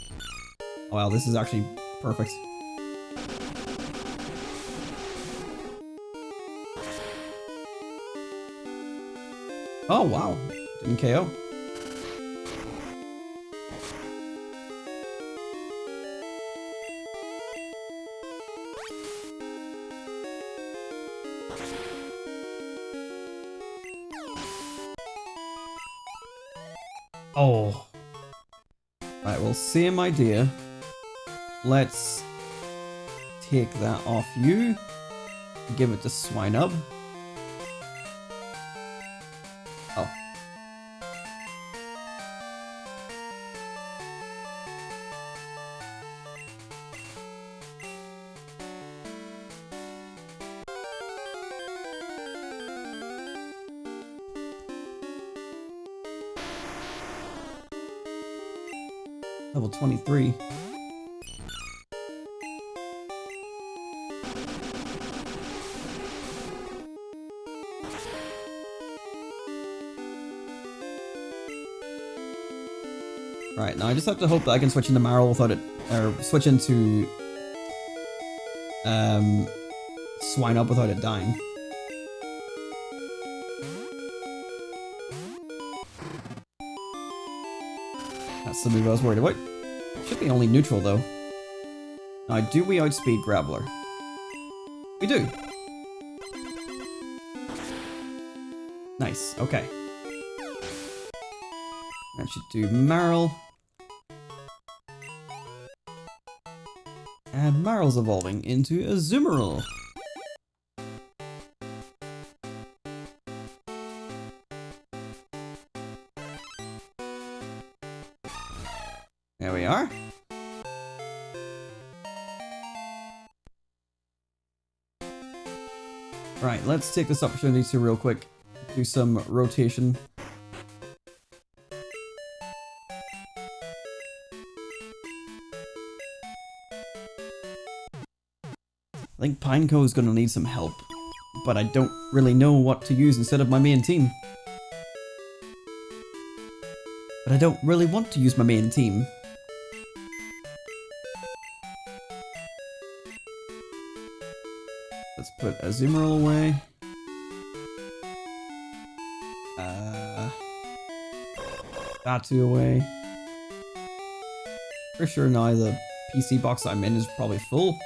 Oh, wow, this is actually perfect. Oh, wow. Didn't KO. Oh. Right, well, same idea. Let's take that off you. Give it to Swinub. Oh. Level 23. Right, now I just have to hope that I can switch into Marill without it, or switch into Swinub without it dying. That's the move I was worried about. Should be only neutral though. Now, do we outspeed Graveler? We do. Nice, okay. That should do Marill. And Marill's evolving into Azumarill. There we are. Right, let's take this opportunity to real quick do some rotation. I think Pineco is going to need some help, but I don't really know what to use instead of my main team. But I don't really want to use my main team. Let's put Azumarill away. Xatu away. For sure now the PC box I'm in is probably full.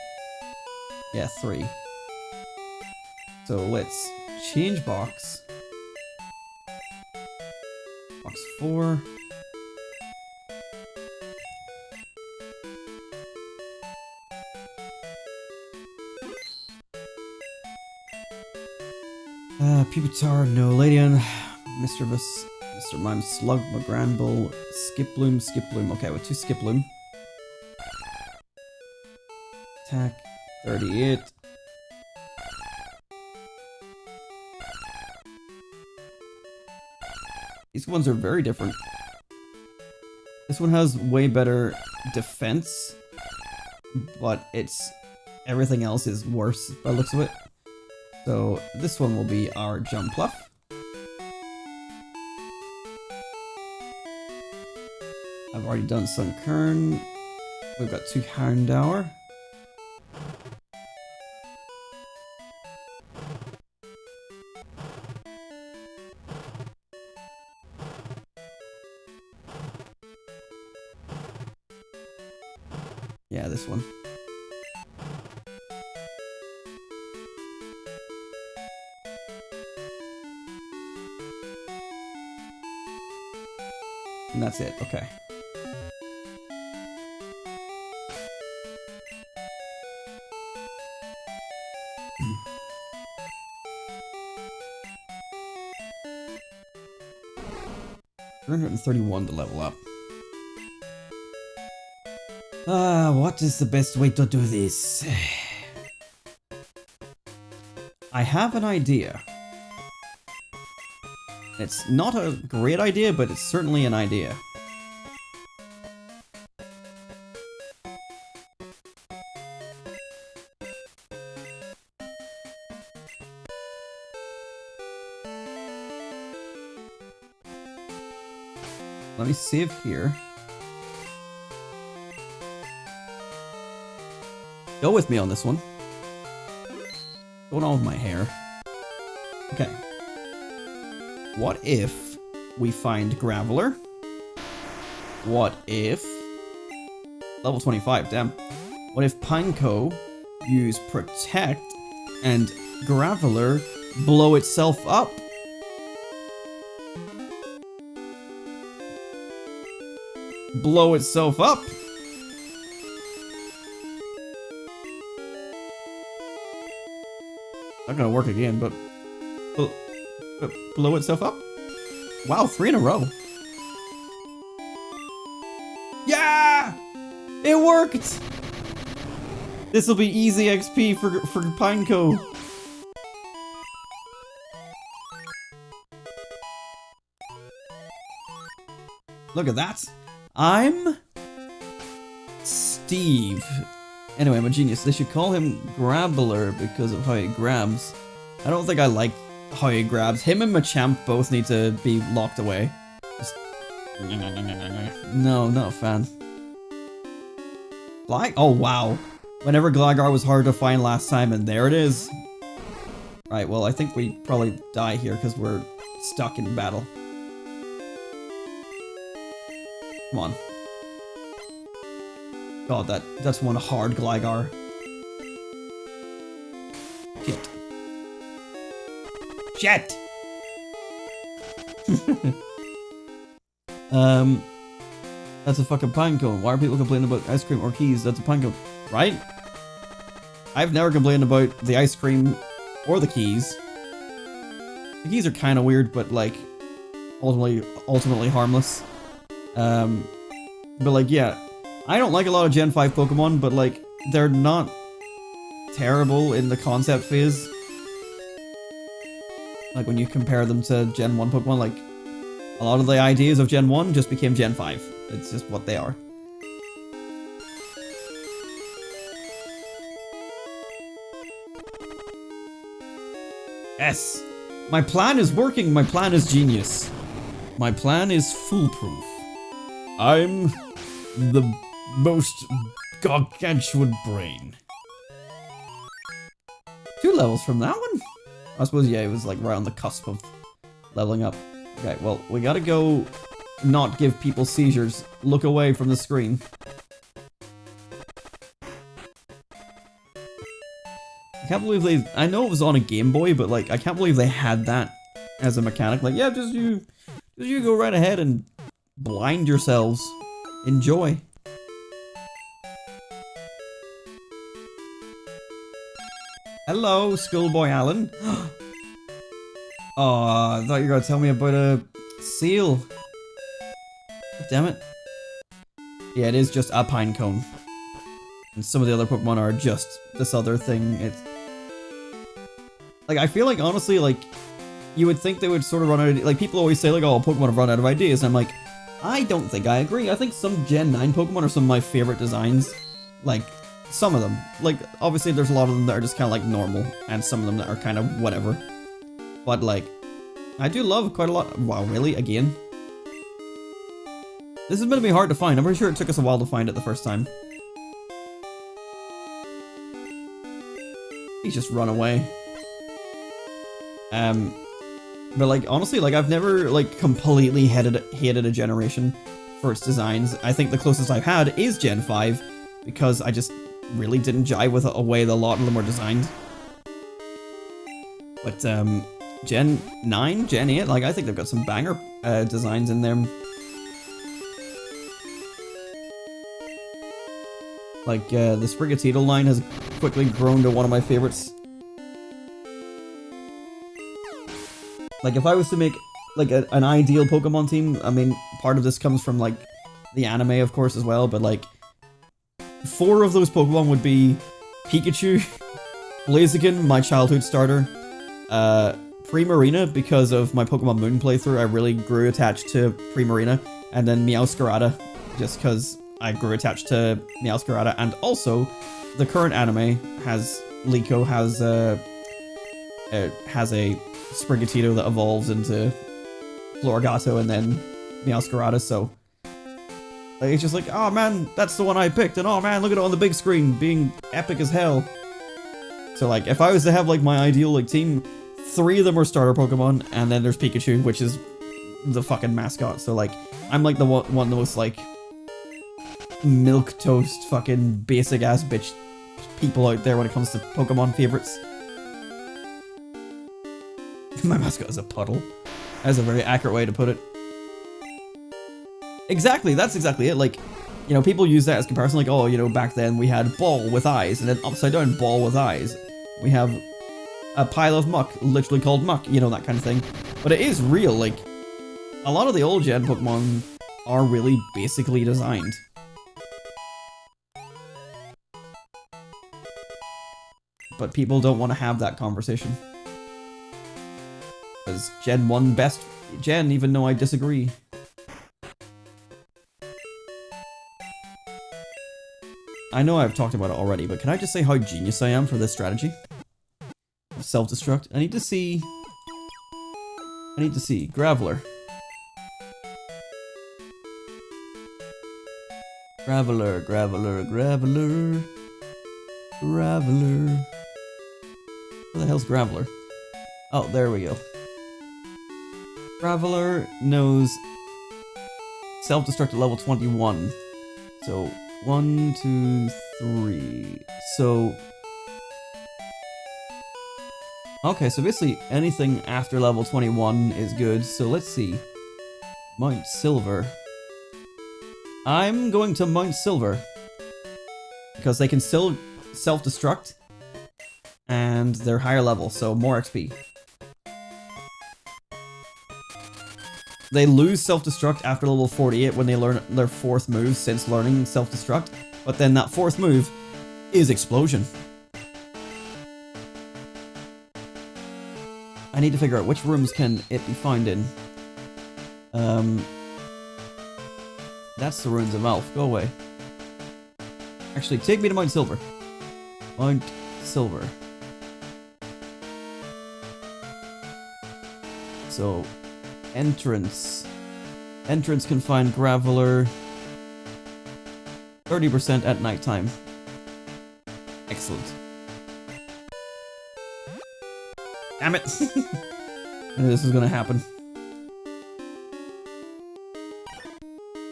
Yeah, 3. So let's change box. Box 4. Pupitar, no, Ladian, Mischievous, Mr. Mime, Slug, McGranbull, Skiploom, Skiploom. Okay, with 2 Skiploom. Attack, 38. These ones are very different. This one has way better defense, but everything else is worse by the looks of it. So this one will be our Jumpluff. I've already done Sunkern. We've got 2 Houndour. Yeah, this one. And that's it, okay. $331 to level up. What is the best way to do this? I have an idea. It's not a great idea, but it's certainly an idea. Let me save here. Go with me on this one. What's going on with my hair? Okay. What if we find Graveler? What if... Level 25, damn. What if Pineco use Protect and Graveler blow itself up? Blow itself up? Not gonna work again, but blow itself up? Wow, 3 in a row. Yeah! It worked! This will be easy XP for Pineco. Look at that. I'm Steve. Anyway, I'm a genius. They should call him Grabbler because of how he grabs. I don't think I like how he grabs. Him and Machamp both need to be locked away. Just... No, not a fan. Oh, wow. Whenever Gligar was hard to find last time, and there it is. Right, well, I think we probably die here because we're stuck in battle. Come on. God, that's one hard Gligar. Shit. Shit! That's a fucking pine cone. Why are people complaining about ice cream or keys? That's a pine cone, right? I've never complained about the ice cream or the keys. The keys are kind of weird, but like ultimately harmless. But like, yeah, I don't like a lot of Gen 5 Pokemon, but like, they're not terrible in the concept phase. Like when you compare them to Gen 1 Pokemon, like a lot of the ideas of Gen 1 just became Gen 5. It's just what they are. Yes! My plan is working, my plan is genius. My plan is foolproof. I'm the most gargantuan brain. 2 levels from that one? I suppose, yeah, it was like right on the cusp of leveling up. Okay, well, we gotta go not give people seizures. Look away from the screen. I can't believe I know it was on a Game Boy, but like, I can't believe they had that as a mechanic. Like, yeah, just you go right ahead and blind yourselves. Enjoy. Hello, Schoolboy Alan. Oh, I thought you were gonna tell me about a seal. Damn it. Yeah, it is just a pine cone. And some of the other Pokemon are just this other thing. It's like, I feel like, honestly, like, you would think they would sort of run out of, like, people always say, like, oh, Pokemon have run out of ideas, and I'm like, I don't think I agree. I think some Gen 9 Pokemon are some of my favorite designs. Like, some of them. Like, obviously there's a lot of them that are just kind of, like, normal, and some of them that are kind of whatever. But, like, I do love quite a lot. Wow, really? Again? This is going to be hard to find. I'm pretty sure it took us a while to find it the first time. He's just run away. But like, honestly, like, I've never, like, completely hated a generation for its designs. I think the closest I've had is Gen 5, because I just really didn't jive with the way a lot of them were designed. But, Gen 9, Gen 8, like, I think they've got some banger, designs in them. Like, the Sprigatito line has quickly grown to one of my favorites. Like, if I was to make, like, an ideal Pokemon team, I mean, part of this comes from, like, the anime, of course, as well, but, like, 4 of those Pokemon would be Pikachu, Blaziken, my childhood starter, Primarina, because of my Pokemon Moon playthrough, I really grew attached to Primarina, and then Meowscarada, just because I grew attached to Meowscarada, and also, the current anime has, Liko has a Sprigatito that evolves into Florigato and then Meowscarada, so like, it's just like, oh man, that's the one I picked, and oh man, look at it on the big screen, being epic as hell. So like, if I was to have like my ideal like team, 3 of them are starter Pokemon, and then there's Pikachu, which is the fucking mascot, so like, I'm like the one of the most like milquetoast fucking basic ass bitch people out there when it comes to Pokemon favorites. My mascot is a puddle. That's a very accurate way to put it. Exactly, that's exactly it. Like, you know, people use that as comparison, like, oh, you know, back then we had ball with eyes, and then upside down ball with eyes. We have a pile of muck, literally called muck, you know, that kind of thing. But it is real, like, a lot of the old gen Pokemon are really basically designed. But people don't want to have that conversation. Because Gen 1 best Gen, even though I disagree. I know I've talked about it already, but can I just say how genius I am for this strategy? Self-destruct. I need to see... Graveler. Graveler. Where the hell's Graveler? Oh, there we go. Graveler knows self-destruct at level 21. So, 1, 2, 3. So... Okay, so basically anything after level 21 is good, so let's see. Mount Silver. I'm going to Mount Silver. Because they can still self-destruct, and they're higher level, so more XP. They lose self-destruct after level 48 when they learn their 4th move since learning self-destruct, but then that 4th move is Explosion. I need to figure out which rooms can it be found in. That's the Ruins of Alph. Go away. Actually, take me to Mount Silver. Mount Silver. So, entrance. Entrance can find Graveler 30% at nighttime. Excellent. Damn it! I knew this was gonna happen.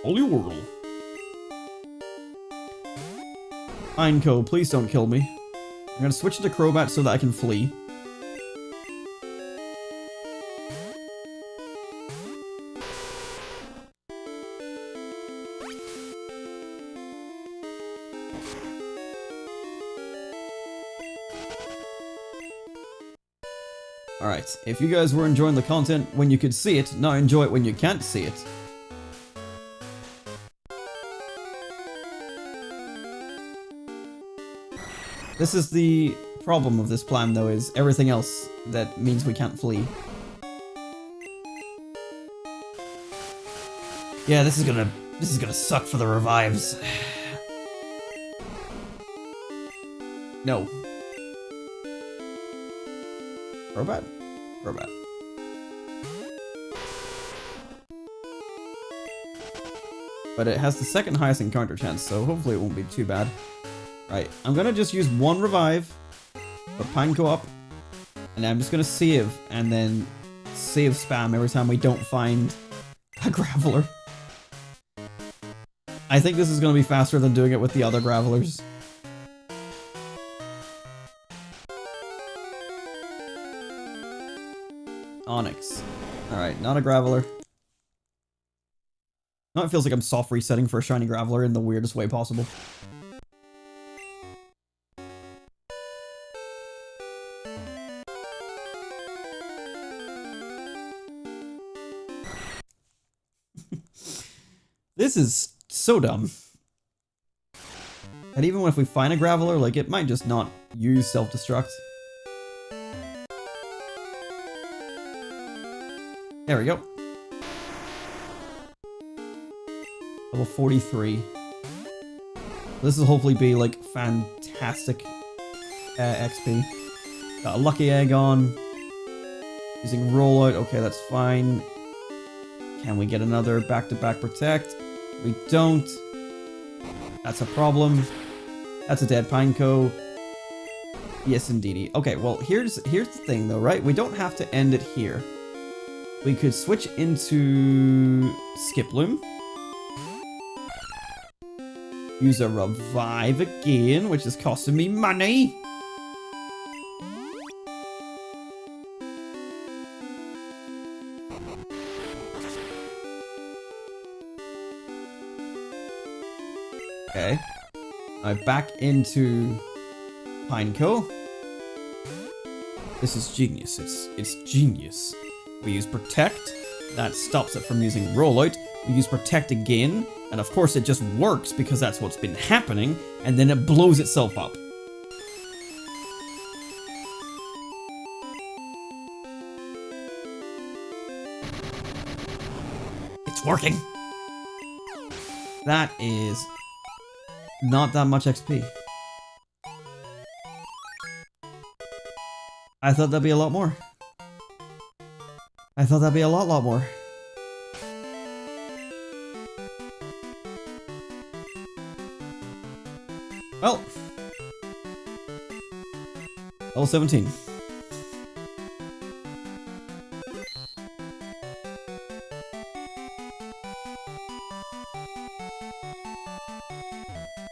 Holy Whirl. Pineco, please don't kill me. I'm gonna switch into Crobat so that I can flee. Alright, if you guys were enjoying the content when you could see it, now enjoy it when you can't see it. This is the problem of this plan though, is everything else that means we can't flee. Yeah, this is gonna suck for the revives. No. Robot? Robot. But it has the second highest encounter chance, so hopefully it won't be too bad. Right, I'm gonna just use one revive, put Panko up, and I'm just gonna save, and then save spam every time we don't find a Graveler. I think this is gonna be faster than doing it with the other Gravelers. Onyx. Alright, not a Graveler. Now it feels like I'm soft resetting for a shiny Graveler in the weirdest way possible. This is so dumb. And even if we find a Graveler, like, it might just not use self-destruct. There we go. Level 43. This will hopefully be, like, fantastic XP. Got a lucky egg on. Using rollout, okay, that's fine. Can we get another back-to-back protect? We don't. That's a problem. That's a dead Pineco. Yes, indeedy. Okay, well, here's the thing, though, right? We don't have to end it here. We could switch into Skiploom. Use a revive again, which is costing me money. Okay. Now back into Pineco. This is genius. It's genius. We use Protect. That stops it from using Rollout. We use Protect again. And of course it just works because that's what's been happening. And then it blows itself up. It's working. That is not that much XP. I thought that'd be a lot more. I thought that'd be a lot more. Well. Level 17.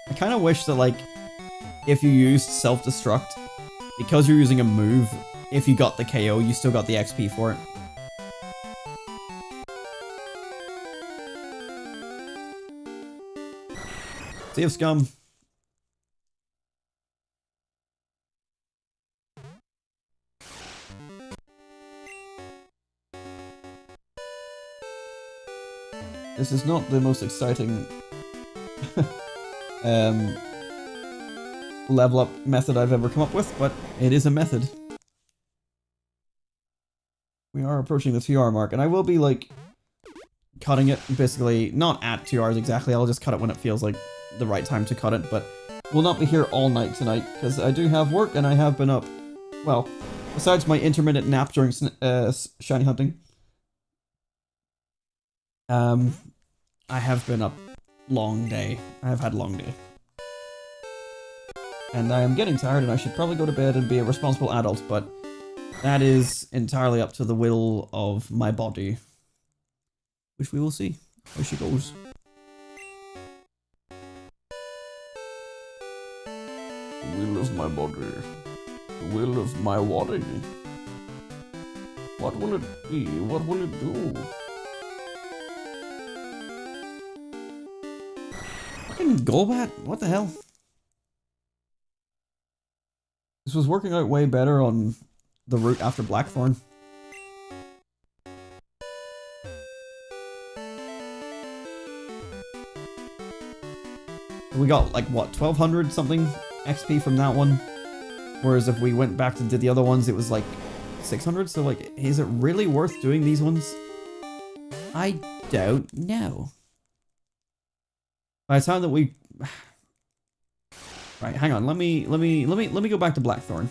I kind of wish that, like, if you used self-destruct, because you're using a move, if you got the KO, you still got the XP for it. Save scum. This is not the most exciting level up method I've ever come up with, but it is a method. We are approaching the 2 hour mark, and I will be, like, cutting it, basically, not at 2 hours exactly, I'll just cut it when it feels like the right time to cut it, but we'll not be here all night tonight, because I do have work, and I have been up, well, besides my intermittent nap during shiny hunting, I have been up long day. I have had a long day. And I am getting tired and I should probably go to bed and be a responsible adult, but that is entirely up to the will of my body. Which we will see how she goes. The will of my body. The will of my body. What will it be? What will it do? Fucking Golbat? What the hell? This was working out way better on the route after Blackthorn. We got like what, 1200 something XP from that one, whereas if we went back and did the other ones it was like 600. So like, is it really worth doing these ones? I don't know. By the time that we, right, hang on, let me go back to Blackthorn.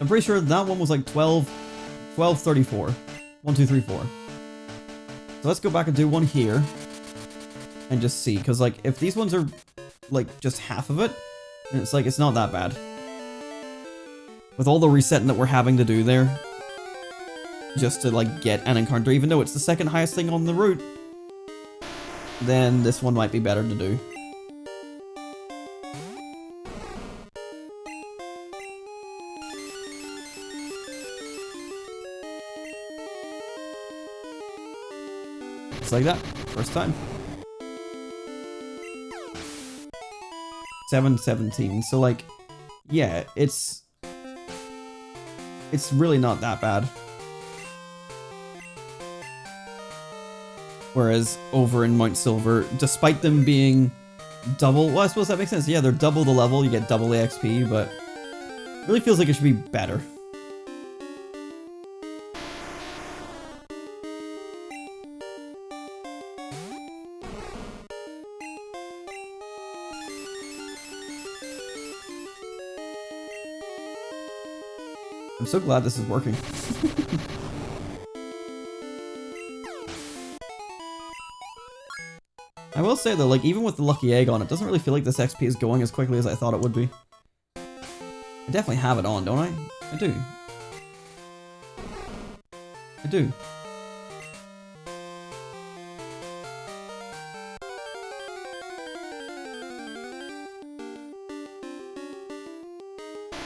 I'm pretty sure that one was like 1234. 1, 2, 3, 4. So let's go back and do one here. And just see, because like, if these ones are like just half of it, then it's like, it's not that bad. With all the resetting that we're having to do there, just to like get an encounter, even though it's the second highest thing on the route, then this one might be better to do. Just like that, first time. 717. So like, yeah, it's really not that bad. Whereas over in Mount Silver, despite them being double, well, I suppose that makes sense. Yeah, they're double the level, you get double the XP, but it really feels like it should be better. I'm so glad this is working. I will say though, like, even with the lucky egg on, it doesn't really feel like this XP is going as quickly as I thought it would be. I definitely have it on, don't I? I do. I do.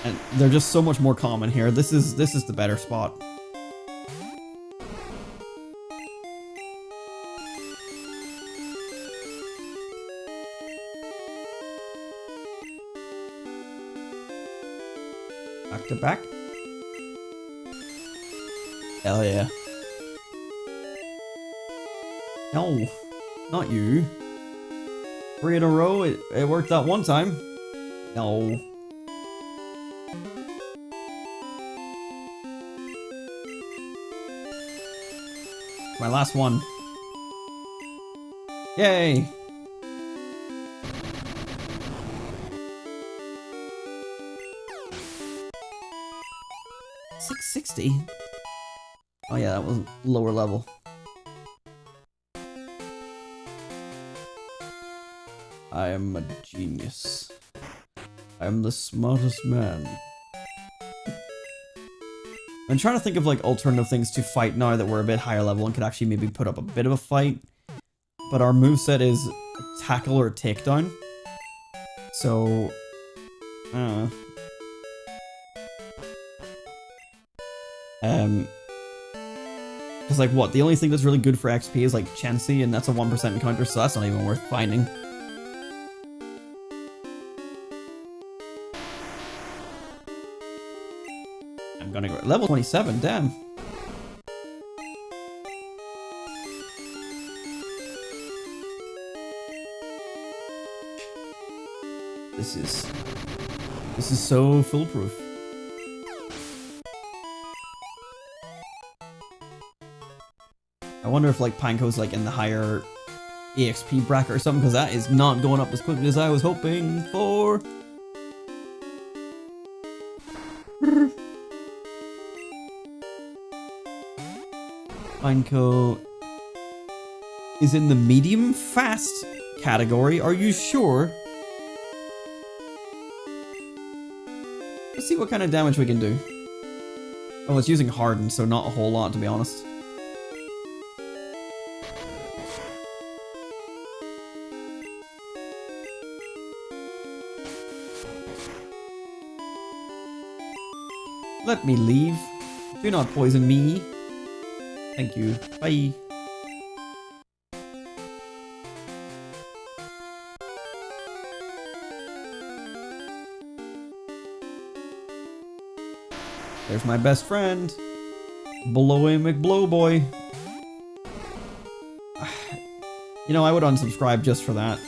And they're just so much more common here. This is the better spot. Back to back. Hell yeah. No, not you. 3 in a row, it worked that one time. No. My last one. Yay! $660? Oh yeah, that was lower level. I am a genius. I am the smartest man. I'm trying to think of like alternative things to fight now that we're a bit higher level and could actually maybe put up a bit of a fight. But our moveset is tackle or takedown. So, because like what, the only thing that's really good for XP is like Chansey, and that's a 1% encounter, so that's not even worth finding. I'm gonna go level 27, damn. This is so foolproof. I wonder if like Panko's like in the higher EXP bracket or something, because that is not going up as quickly as I was hoping for. Panko is in the medium fast category. Are you sure? Let's see what kind of damage we can do. Oh, it's using Harden, so not a whole lot, to be honest. Let me leave. Do not poison me. Thank you. Bye. There's my best friend. Blowy McBlowboy. You know, I would unsubscribe just for that.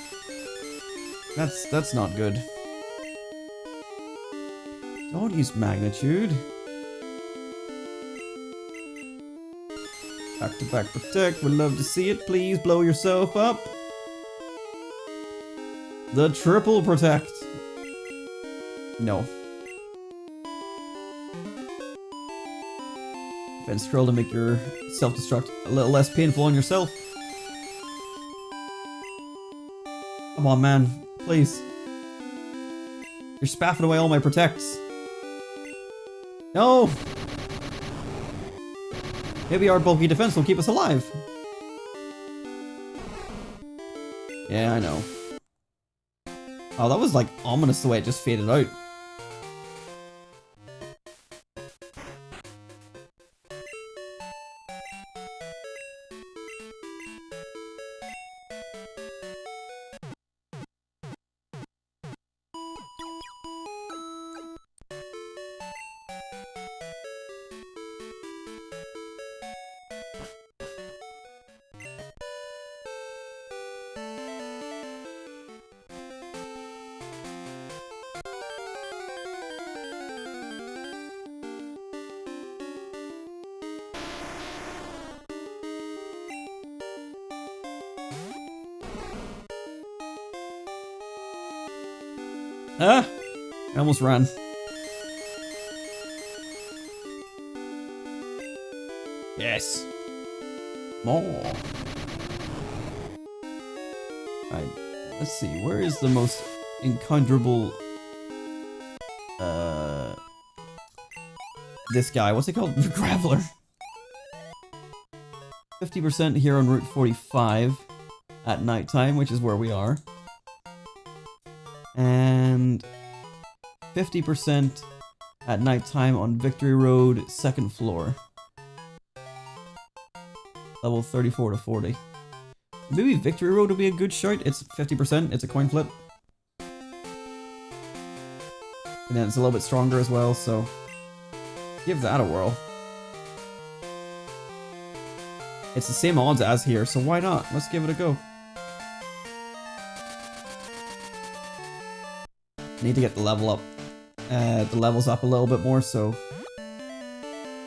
That's not good. Don't use magnitude. Back to back protect. Would love to see it. Please blow yourself up. The triple protect. No. Defense scroll to make your self-destruct a little less painful on yourself. Come on, man. Please. You're spaffing away all my protects. No! Maybe our bulky defense will keep us alive. Yeah, I know. Oh, that was like ominous the way it just faded out. Ah! I almost ran. Yes! More! Alright, let's see, where is the most encounterable... this guy, what's it called? Graveler! 50% here on Route 45 at nighttime, which is where we are. And 50% at nighttime on Victory Road, 2nd floor. Level 34 to 40. Maybe Victory Road would be a good shout. It's 50%, it's a coin flip. And then it's a little bit stronger as well, so give that a whirl. It's the same odds as here, so why not? Let's give it a go. Need to get the level up, the levels up a little bit more, so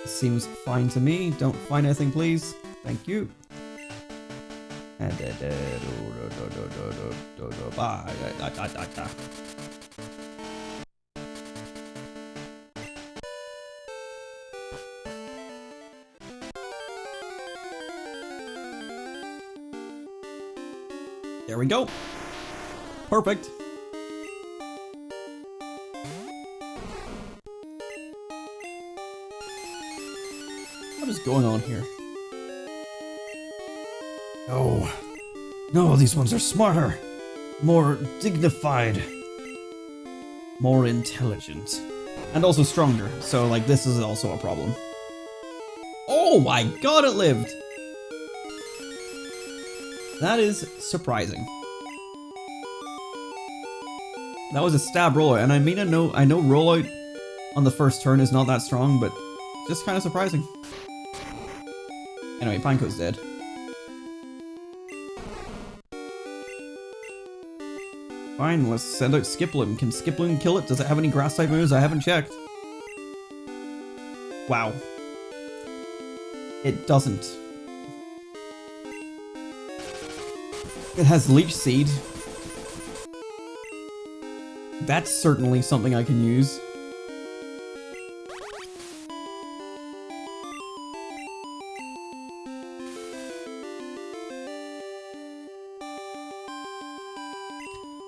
seems fine to me. Don't find anything, please. Thank you. And there we go. Perfect. What is going on here? No. No, these ones are smarter. More dignified. More intelligent. And also stronger. So, like, this is also a problem. Oh my god, it lived! That is surprising. That was a stab rollout, and I mean, I know rollout on the first turn is not that strong, but just kind of surprising. Anyway, Pinecoat's dead. Fine, let's send out Skiploom. Can Skiploom kill it? Does it have any grass type moves? I haven't checked. Wow. It doesn't. It has Leech Seed. That's certainly something I can use.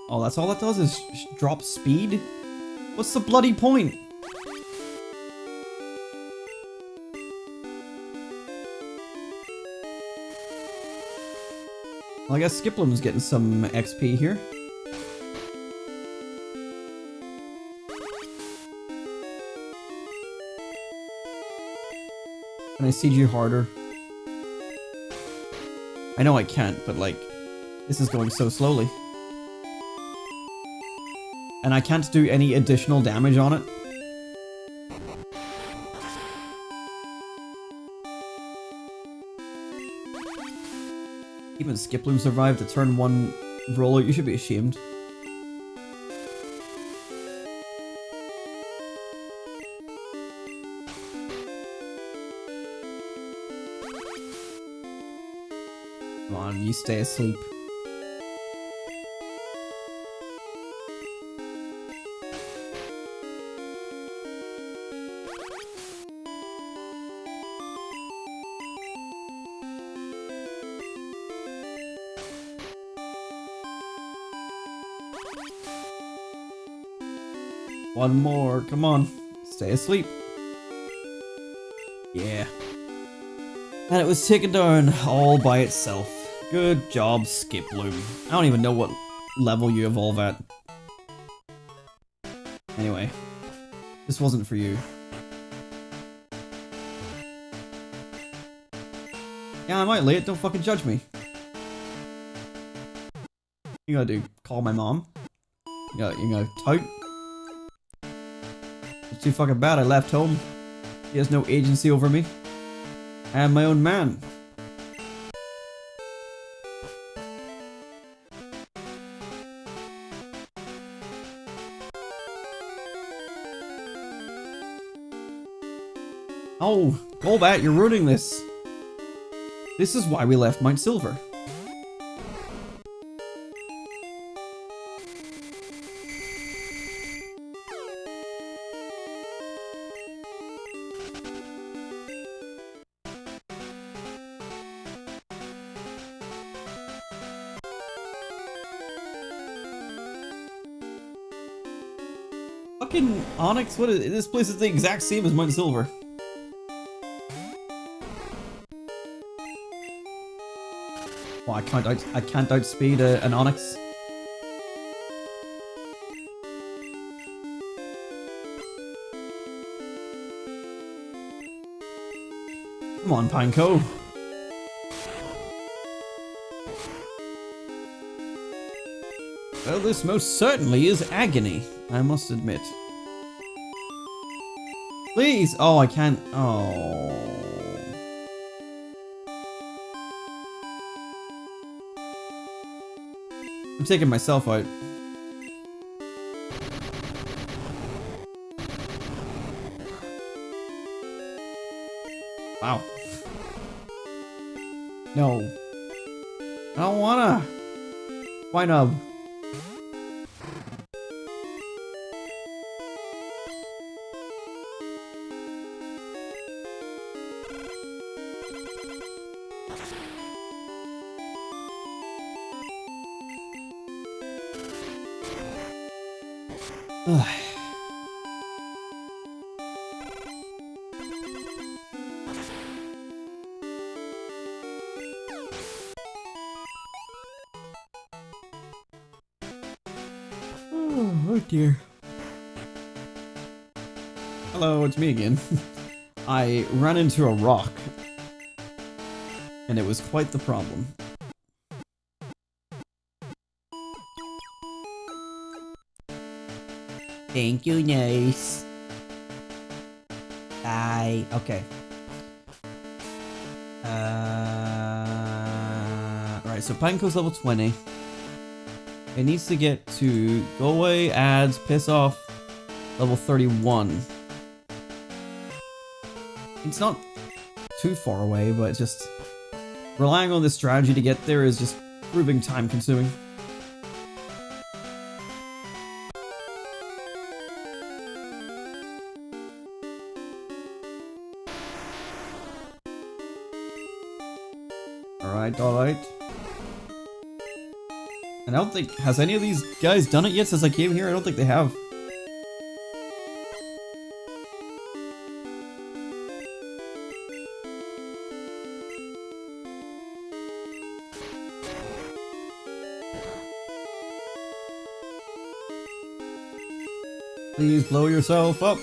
Oh, that's all that does is drop speed? What's the bloody point? Well, I guess Skiploom's getting some XP here. Can I siege you harder? I know I can't, but like, this is going so slowly. And I can't do any additional damage on it. Even Skiploom survived the turn 1 rollout. You should be ashamed. Come on, you stay asleep. One more, come on, stay asleep. Yeah. And it was taken down all by itself. Good job, Skiploom. I don't even know what level you evolve at. Anyway, this wasn't for you. Yeah, I'm out late, don't fucking judge me. You gotta do, call my mom. You gotta tout. It's too fucking bad I left home. He has no agency over me. I am my own man. Oh, Golbat, you're ruining this. This is why we left Mount Silver. Fucking Onyx, what is this place is the exact same as Mount Silver. Oh, I can't outspeed an Onyx. Come on, Panko. Well, this most certainly is agony, I must admit. Please! Oh, I can't. Oh. I'm taking myself out. Wow. No. I don't wanna. Why not? Oh dear. Hello, it's me again. I ran into a rock, and it was quite the problem. Thank you, nice. Bye. Okay. Right, so Panko's level 20. It needs to get to go away, ads, piss off, level 31. It's not too far away, but just relying on this strategy to get there is just proving time consuming. Alright. And I don't think, has any of these guys done it yet since I came here? I don't think they have. Please blow yourself up.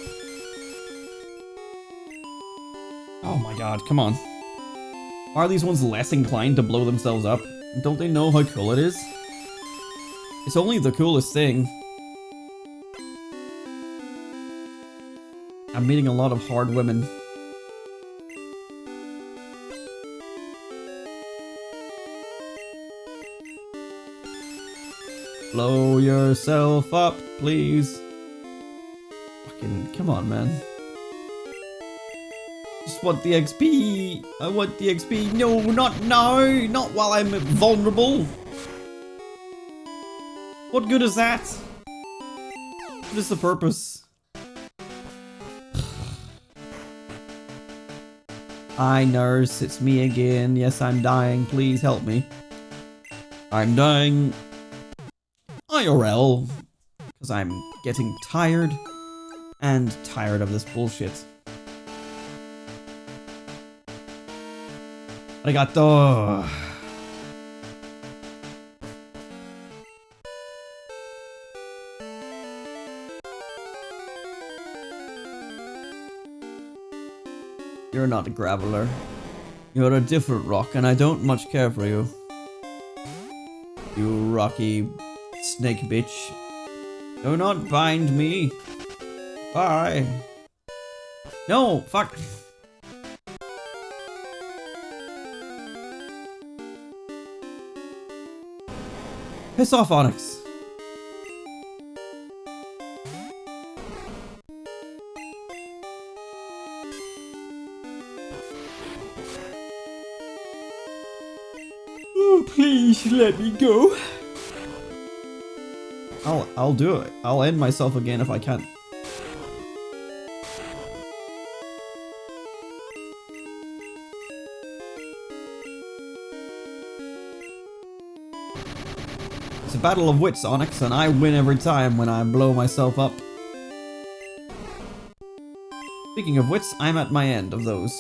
Oh my god, come on. Are these ones less inclined to blow themselves up? Don't they know how cool it is? It's only the coolest thing. I'm meeting a lot of hard women. Blow yourself up, please. Fucking, come on, man. Just want the XP. I want the XP. No, not while I'm vulnerable. What good is that? What is the purpose? Hi, nurse. It's me again. Yes, I'm dying. Please help me. I'm dying IRL because I'm getting tired and tired of this bullshit. Arigato. You're not a graveler. You're a different rock, and I don't much care for you. You rocky snake bitch. Do not bind me. Bye. No, fuck. Piss off, Onyx. Oh, please let me go. I'll do it. I'll end myself again if I can. It's a battle of wits, Onyx, and I win every time when I blow myself up. Speaking of wits, I'm at my end of those.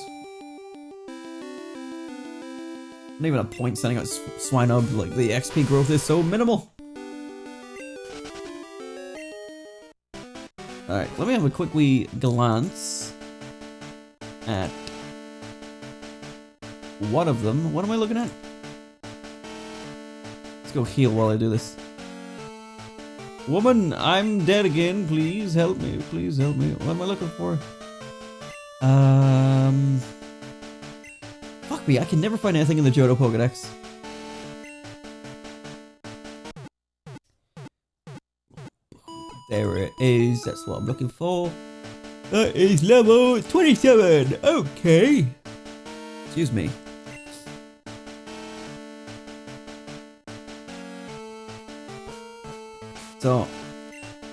Not even a point sending out Swinub, like the XP growth is so minimal. Alright, let me have a quick wee glance at one of them. What am I looking at? Let's go heal while I do this. Woman, I'm dead again. Please help me. Please help me. What am I looking for? Fuck me, I can never find anything in the Johto Pokédex. There it is, that's what I'm looking for. That is level 27, okay. Excuse me. So,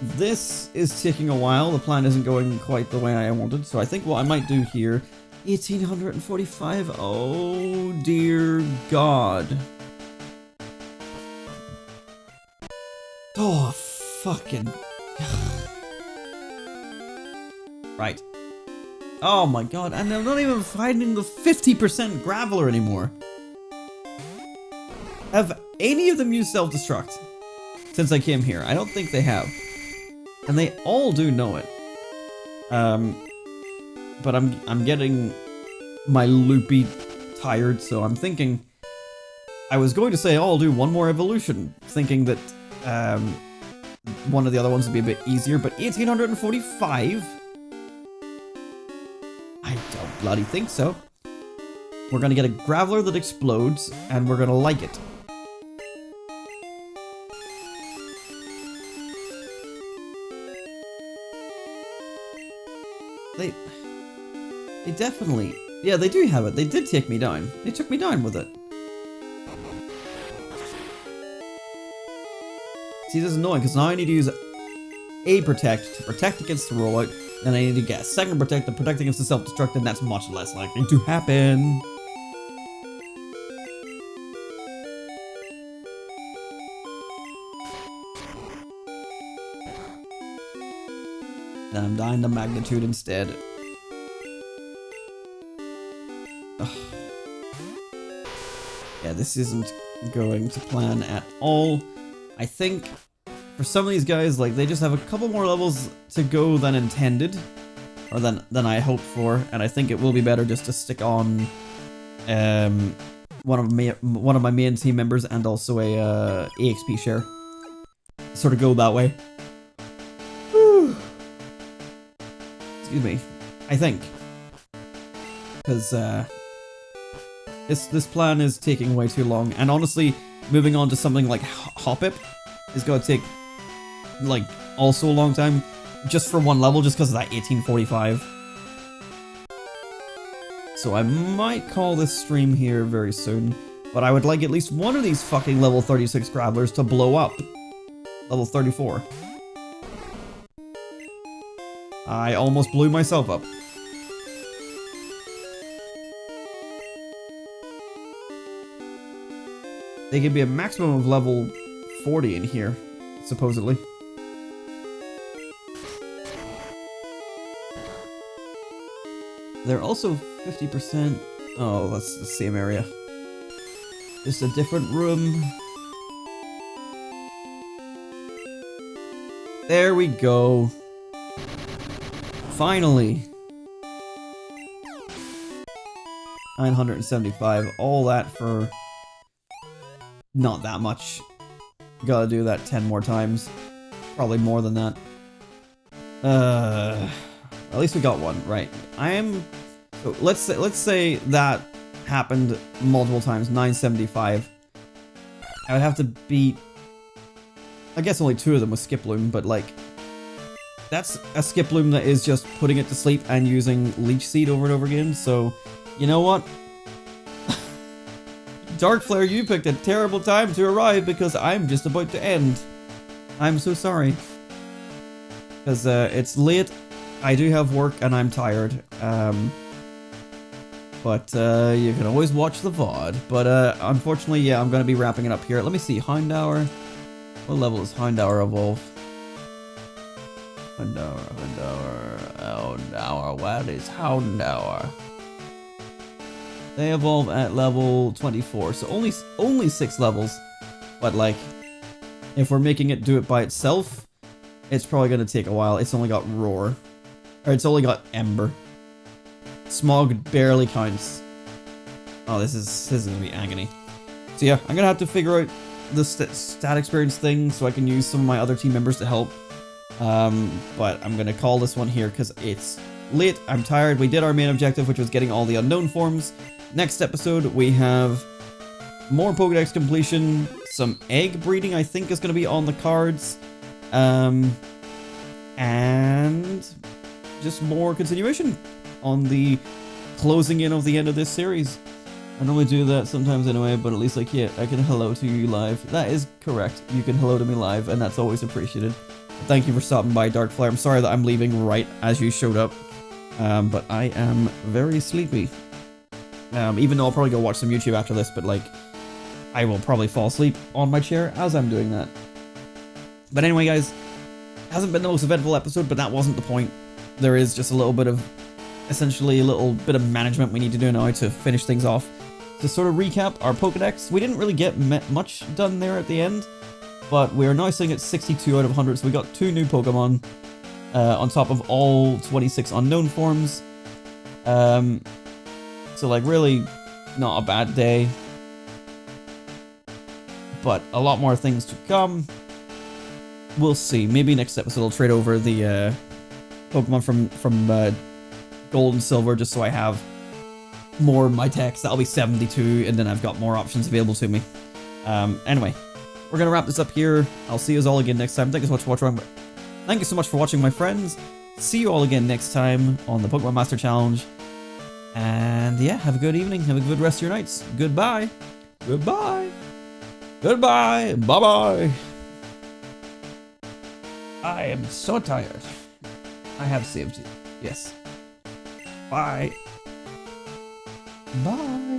this is taking a while. The plan isn't going quite the way I wanted, so I think what I might do here... 1845, oh dear God. Oh, fucking... Right. Oh my God, and I'm not even finding the 50% Graveler anymore. Have any of them used self-destruct since I came here? I don't think they have. And they all do know it. But I'm getting my loopy tired, so I'm thinking... I was going to say, oh, I'll do one more evolution, thinking that one of the other ones would be a bit easier, but 1845? I don't bloody think so. We're gonna get a Graveler that explodes, and we're gonna like it. They definitely... Yeah, they do have it. They did take me down. They took me down with it. See, this is annoying, because now I need to use a Protect to protect against the rollout, then I need to get a second Protect to protect against the self-destruct, and that's much less likely to happen. Then I'm dying to Magnitude instead. Ugh. Yeah, this isn't going to plan at all. I think for some of these guys, like, they just have a couple more levels to go than intended, or than I hoped for, and I think it will be better just to stick on one of my main team members and also a EXP share. Sort of go that way. Excuse me. I think. Because this plan is taking way too long, and honestly, moving on to something like Hoppip is gonna take, like, also a long time, just for one level, just because of that 1845. So I might call this stream here very soon, but I would like at least one of these fucking level 36 Gravelers to blow up. Level 34. I almost blew myself up. They can be a maximum of level 40 in here, supposedly. They're also 50%. Oh, that's the same area. Just a different room. There we go. Finally. 975. All that for not that much. Gotta do that 10 more times. Probably more than that. At least we got one, right? So let's say that happened multiple times, 975. I would have to beat, I guess only 2 of them with Skiploom, but like, that's a Skiploom that is just putting it to sleep and using Leech Seed over and over again, so, you know what? Dark Flare, you picked a terrible time to arrive because I'm just about to end. I'm so sorry. Because it's late, I do have work and I'm tired. But you can always watch the VOD. But unfortunately, yeah, I'm going to be wrapping it up here. Let me see, Houndour. What level is Houndour evolve? Houndour. What is Houndour? They evolve at level 24, so only 6 levels. But like, if we're making it do it by itself, it's probably going to take a while. It's only got Roar. Or it's only got Ember. Smog barely counts. Oh, this is gonna be agony. So yeah, I'm gonna have to figure out the stat experience thing so I can use some of my other team members to help. But I'm gonna call this one here because it's late. I'm tired. We did our main objective, which was getting all the unknown forms. Next episode, we have more Pokédex completion. Some egg breeding, I think, is gonna be on the cards. And just more continuation on the closing in of the end of this series. I normally do that sometimes anyway, but at least like, yeah, I can hello to you live. That is correct. You can hello to me live, and that's always appreciated. Thank you for stopping by, Dark Flare. I'm sorry that I'm leaving right as you showed up, but I am very sleepy. Even though I'll probably go watch some YouTube after this, but like, I will probably fall asleep on my chair as I'm doing that. But anyway, guys, hasn't been the most eventful episode, but that wasn't the point. There is just a little bit of, essentially a little bit of management we need to do now to finish things off. To sort of recap our Pokédex, we didn't really get much done there at the end, but we are now sitting at 62 out of 100, so we got 2 new Pokemon on top of all 26 unknown forms. So like really not a bad day, but a lot more things to come. We'll see. Maybe next episode I'll trade over the Pokemon from Gold and Silver just so I have more of my techs. That'll be 72, and then I've got more options available to me. Anyway, we're gonna wrap this up here. I'll see you all again next time. Thank you so much for watching. Thank you so much for watching, my friends. See you all again next time on the Pokémon Master Challenge. And yeah, have a good evening. Have a good rest of your nights. Goodbye. Goodbye. Goodbye. Bye-bye. I am so tired. I have saved you. Yes. Bye. Bye.